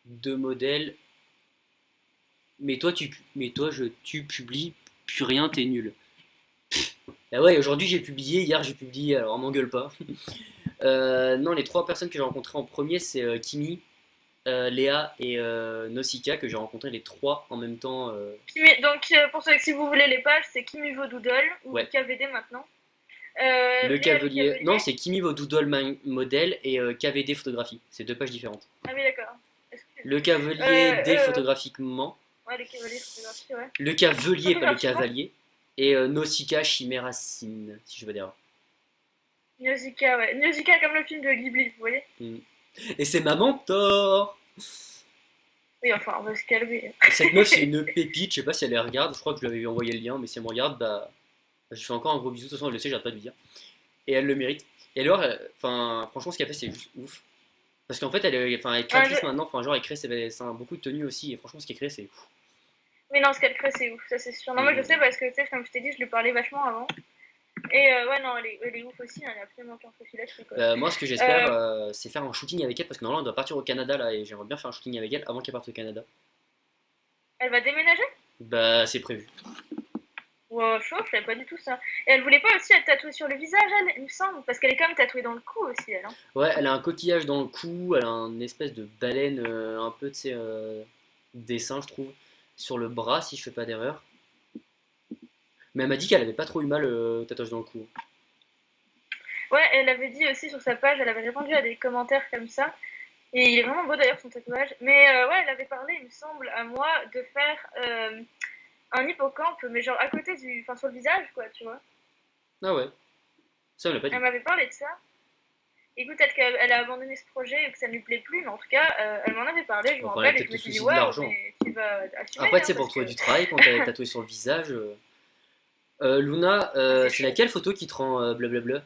deux modèles. Tu publies plus rien, t'es nul. Ah ouais, aujourd'hui j'ai publié, hier j'ai publié, alors m'engueule pas. Non, les trois personnes que j'ai rencontrées en premier, c'est Kimi, Léa et Nausicaa, que j'ai rencontré les trois en même temps. Donc, pour ceux, si vous voulez les pages, c'est Kimi Doodle ou Ouais, KVD maintenant. le Léa le Cavelier. Non, Cavalier. c'est Kimi Doodle Model et KVD Photographie. C'est deux pages différentes. Ah oui, d'accord. Excusez-moi. Le Cavalier D Euh, photographiquement. ouais, le Cavalier photographie, ouais. Le Cavelier, pas le Photographiquement, Cavalier. Et Nausicaa Chiméracine, si je veux dire. Nausicaa, ouais. Nausicaa comme le film de Ghibli, vous voyez? Hmm. Et c'est ma mentor. Oui, enfin, on va se calmer. Cette meuf, c'est une pépite. Je sais pas si elle les regarde. Je crois que je lui avais envoyé le lien, mais si elle me regarde, bah, je lui fais encore un gros bisou. De toute façon, elle le sait, j'arrête pas de lui dire. Et elle le mérite. Et alors, enfin, franchement, ce qu'elle fait, c'est juste ouf. Parce qu'en fait, enfin, elle est Un jeu- créatrice maintenant, enfin, genre, elle crée beaucoup de tenues aussi, et franchement, ce qu'elle crée, c'est. Mais non, ce qu'elle crée, c'est ouf, ça c'est sûr. Non, moi je sais parce que, tu sais, comme je t'ai dit, je lui parlais vachement avant. Et ouais, non, elle est ouf aussi, hein, il n'y a absolument aucun souci là-dessus, quoi. Moi, ce que j'espère, Euh, c'est faire un shooting avec elle, parce que normalement, elle doit partir au Canada, là, et j'aimerais bien faire un shooting avec elle avant qu'elle parte au Canada. Elle va déménager? Bah, c'est prévu. Wow, chaud, je savais pas du tout ça. Et elle voulait pas aussi être tatouée sur le visage, elle, il me semble, parce qu'elle est quand même tatouée dans le cou aussi, elle. Hein. Ouais, elle a un coquillage dans le cou, elle a une espèce de baleine, un peu, tu sais, dessin, je trouve, sur le bras, si je fais pas d'erreur. Mais elle m'a dit qu'elle avait pas trop eu mal au tatouage dans le cou. Ouais, elle avait dit aussi sur sa page, elle avait répondu à des commentaires comme ça. Et il est vraiment beau d'ailleurs son tatouage. Mais ouais, elle avait parlé, il me semble, à moi, de faire un hippocampe, mais genre à côté du. Enfin, sur le visage, quoi, tu vois. Ah ouais, ça, elle l'a pas Elle dit. m'avait parlé de ça. Écoute, peut-être qu'elle a abandonné ce projet ou que ça ne lui plaît plus, mais en tout cas, elle m'en avait parlé, je Bon, me enfin, il y a rappelle, et peut-être je le me suis dit, souci de waouh, l'argent. mais tu vas assumer, Après, tu hein, sais, pour parce que. trouver du travail, quand t'as tatoué sur le visage. Luna, Ah, c'est c'est chaud. laquelle photo qui te rend blablabla?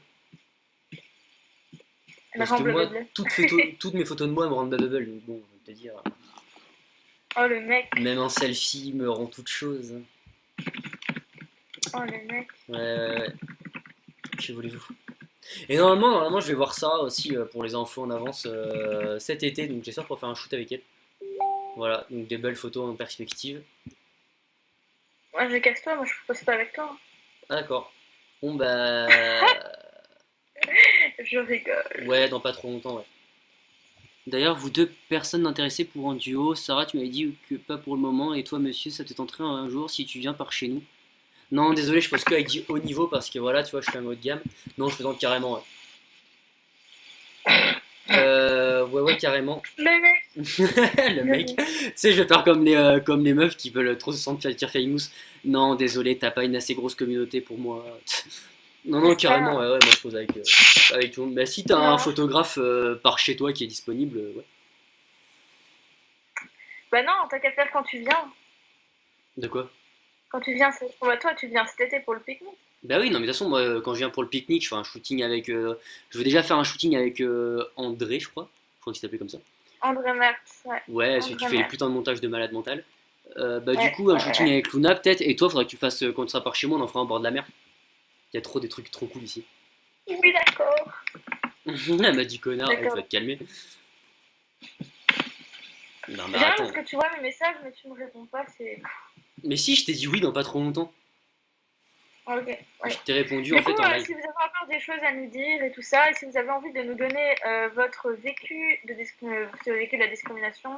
Elle Parce rend que moi, blablabla. toutes mes photos de moi me rendent blablabla, donc bon, je vais te dire, Oh le mec, même un selfie me rend toute chose. oh le mec. Ouais, ouais, ouais. Que voulez-vous? Et normalement, je vais voir ça aussi pour les infos en avance cet été, donc j'espère pour faire un shoot avec elle. Voilà, donc des belles photos en perspective. Moi, je casse-toi, moi, je peux pas avec toi. Ah, d'accord. Bon, bah. Hein. Je rigole. Ouais, dans pas trop longtemps, ouais. D'ailleurs, vous deux personnes intéressées pour un duo, Sarah, tu m'avais dit que pas pour le moment, et toi, monsieur, ça te tenterait un jour si tu viens par chez nous. Non, désolé, je pense qu'avec dit haut niveau parce que voilà, tu vois, je suis quand même haut de gamme. Non, je présente carrément, ouais. Ouais, ouais, carrément. Le mec, Le mec, tu sais, je vais faire comme les meufs qui veulent trop se sentir famous. Non, désolé, t'as pas une assez grosse communauté pour moi. Non, non, carrément, j'espère. ouais, ouais, moi je pose avec tout le monde. Mais si t'as un Non. photographe par chez toi qui est disponible, ouais. Bah non, t'as qu'à faire quand tu viens. De quoi? Quand tu viens, c'est. Bah toi, tu viens cet été pour le pique-nique. Bah oui, non, mais de toute façon, moi, quand je viens pour le pique-nique, je fais un shooting avec. Je veux déjà faire un shooting avec André, je crois. Je crois qu'il s'appelait comme ça. André Mertz, ouais. Ouais, celui qui André fait les Mertz. putains de montages de malade mental. Bah du Ouais, coup, un ouais, shooting ouais. avec Luna peut-être. Et toi, faudrait que tu fasses, quand tu seras par chez moi, on en fera un au bord de la mer. Il y a trop des trucs trop cool ici. Oui, d'accord. Elle m'a dit connard, elle va D'accord. te calmer. Non mais J'aime parce attends. que tu vois mes messages, mais tu me réponds pas, c'est. Mais si, je t'ai dit oui dans pas trop longtemps. Ok, Je ouais. t'ai répondu en Du coup, fait en live. si vous avez encore des choses à nous dire et tout ça, et si vous avez envie de nous donner votre vécu ce vécu de la discrimination,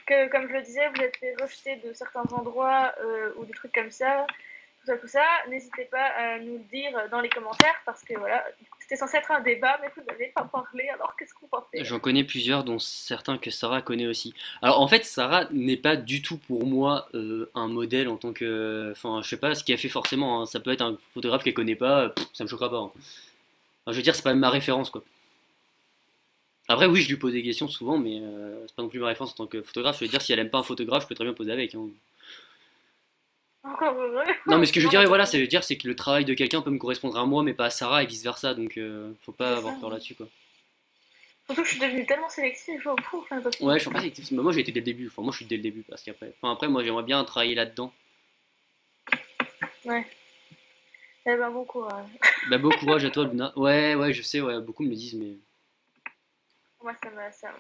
que comme je le disais, vous êtes fait rejeter de certains endroits ou des trucs comme ça, tout ça, n'hésitez pas à nous le dire dans les commentaires parce que voilà, c'était censé être un débat, mais vous n'avez pas parlé, alors qu'est-ce que vous pensez? J'en connais plusieurs, dont certains que Sarah connaît aussi. Alors en fait, Sarah n'est pas du tout pour moi un modèle en tant que. Enfin, je sais pas ce qu'elle fait forcément, hein. Ça peut être un photographe qu'elle connaît pas, ça me choquera pas, hein. Enfin, je veux dire, c'est pas ma référence quoi. Après, oui, je lui pose des questions souvent, mais c'est pas non plus ma référence en tant que photographe. Je veux dire, si elle aime pas un photographe, je peux très bien poser avec, hein. Encore heureux. Non, mais ce que je veux Sinon, on dire, a voilà, compris. c'est dire, c'est que le travail de quelqu'un peut me correspondre à moi, mais pas à Sarah et vice versa, donc faut pas C'est avoir ça. peur là-dessus quoi. Surtout que je suis devenue tellement sélective, j'en ai pas Ouais, fini. je suis pas sélectif. Bah, moi, j'ai été dès le début. Enfin, moi, je suis dès le début parce qu'après. Enfin, après, moi, j'aimerais bien travailler là-dedans. Ouais. Eh ben, bon courage. Bah, beau courage à toi, Luna. Ouais, ouais, je sais, ouais, beaucoup me le disent, mais Moi, ça me.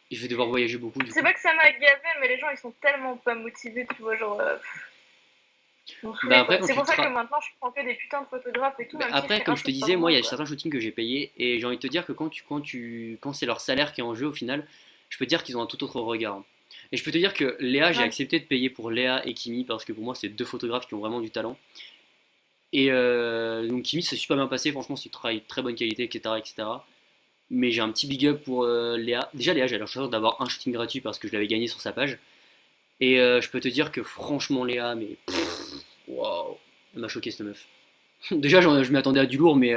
je vais devoir voyager beaucoup du C'est coup. pas que ça m'a gavé, mais les gens ils sont tellement pas motivés, tu vois, genre. Ils m'ont Bah, saoulé après, quoi. quand C'est tu pour ça que tra... maintenant je prends que des putains de photographes et tout, Bah, même si je après, fais comme un je te shoot par disais, moi, il mois y a quoi. certains shootings que j'ai payés et j'ai envie de te dire que quand c'est leur salaire qui est en jeu au final, je peux te dire qu'ils ont un tout autre regard. Et je peux te dire que Léa, j'ai Ouais. accepté de payer pour Léa et Kimi parce que pour moi, c'est deux photographes qui ont vraiment du talent. Et donc, Kimi, c'est super bien passé, franchement, c'est du travail de très bonne qualité, etc. etc. Mais j'ai un petit big up pour Léa. Déjà, Léa, j'ai la chance d'avoir un shooting gratuit parce que je l'avais gagné sur sa page. Et je peux te dire que franchement, Léa, mais waouh, elle m'a choqué cette meuf. Déjà, je m'attendais à du lourd, mais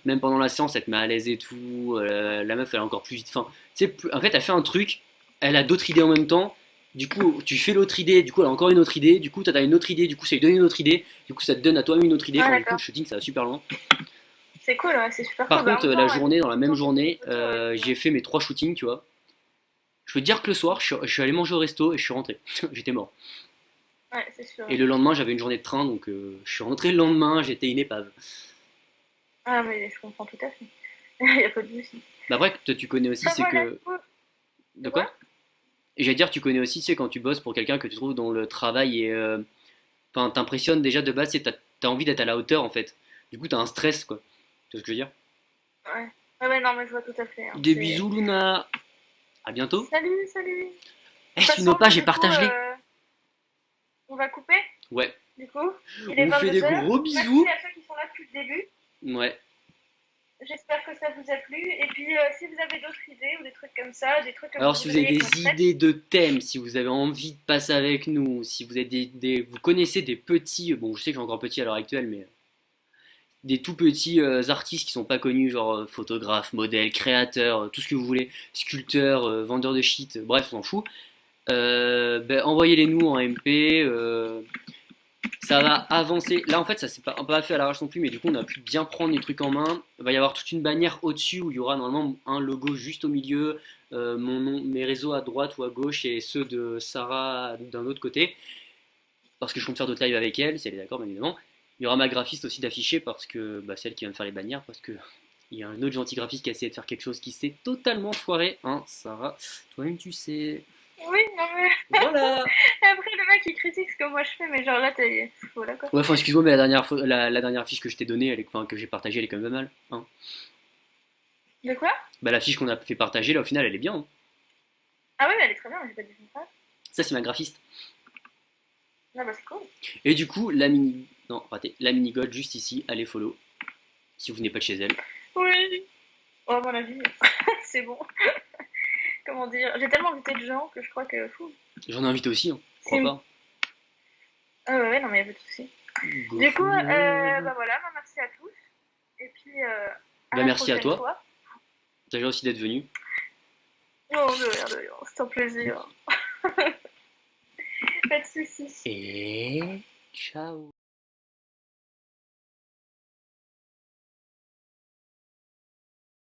même pendant la séance, elle te met à l'aise et tout. La meuf, elle est encore plus vite. Enfin, tu sais, en fait, elle fait un truc, elle a d'autres idées en même temps. Du coup, tu fais l'autre idée, du coup, elle a encore une autre idée. Du coup, t'as une autre idée, du coup, ça lui donne une autre idée. Du coup, ça te donne à toi-même une autre idée. Ouais, Enfin, du coup, le d'accord. shooting, ça va super loin. C'est cool, ouais, c'est super Par cool. Bah, en contre, même la temps, journée, dans la même quand tu fais des journée, photos avec. j'ai fait mes trois shootings, tu vois. Je peux te dire que le soir, je suis allé manger au resto et je suis rentré. J'étais mort. Ouais, c'est sûr. Et le lendemain, j'avais une journée de train, donc je suis rentré le lendemain, j'étais une épave. Ah, mais je comprends tout à fait. Il n'y a pas de souci. Bah après, toi, tu connais aussi, Enfin, c'est voilà, que... de De quoi? quoi? Et j'allais dire, tu connais aussi, c'est quand tu bosses pour quelqu'un que tu trouves dont le travail est... Enfin, t'impressionne déjà de base, c'est t'as envie d'être à la hauteur, en fait. Du coup, t'as un stress, quoi. Tu vois ce que je veux dire? Ouais. Ouais, ouais, non, mais je vois tout à fait, hein. Des bisous, Luna. À bientôt. Salut, salut. De Eh, toute suis nos façon, pages et du coup, partage-les. on va couper, Ouais. du coup. Il est On fait des 22 heures. gros Merci bisous. à ceux qui sont là depuis le début. Ouais. J'espère que ça vous a plu. Et puis, si vous avez d'autres idées ou des trucs comme ça, des trucs que Alors, vous si vous avez voudriez qu'on des traite, idées de thèmes, si vous avez envie de passer avec nous, si vous avez vous connaissez des petits, bon, je sais que j'ai encore petit à l'heure actuelle, mais des tout petits artistes qui sont pas connus, genre photographes, modèles, créateurs, tout ce que vous voulez, sculpteurs, vendeurs de shit, bref, on s'en fout. Ben, envoyez-les nous en MP. Ça va avancer. Là, en fait, ça s'est pas fait à l'arrache non plus, mais du coup, on a pu bien prendre les trucs en main. Il va y avoir toute une bannière au-dessus où il y aura normalement un logo juste au milieu, mon nom, mes réseaux à droite ou à gauche et ceux de Sarah d'un autre côté, parce que je compte faire d'autres lives avec elle, si elle est d'accord, bien évidemment. Il y aura ma graphiste aussi d'afficher parce que bah, c'est elle qui va me faire les bannières, parce que il y a un autre gentil graphiste qui a essayé de faire quelque chose qui s'est totalement foiré, hein, Sarah. Toi-même, tu sais. oui, non mais Voilà. après le mec il critique ce que moi je fais, mais genre là t'es. Voilà quoi. Ouais, enfin, excuse-moi, mais la dernière fiche que je t'ai donnée, enfin, que j'ai partagée, elle est quand même pas mal. Hein. De quoi? Bah, la fiche qu'on a fait partager, là, au final, elle est bien. Hein. Ah oui, mais elle est très bien, j'ai pas dit ça. Ça, c'est ma graphiste. Ah bah c'est cool. Et du coup, la mini. Non, raté. La mini god juste ici, allez follow. Si vous venez pas de chez elle. Oui. Oh, à mon avis, c'est bon. Comment dire? J'ai tellement invité de gens que je crois que. Fou. J'en ai invité aussi, hein. C'est. Crois pas. Ah ouais, ouais, non mais y a pas de souci. Go Du coup, follow. bah voilà, bah, merci à tous. Et puis, à Bah, la merci à prochaine toi. fois. Déjà aussi d'être venu. Oh, de rien, c'est un plaisir. Pas de soucis. Et ciao.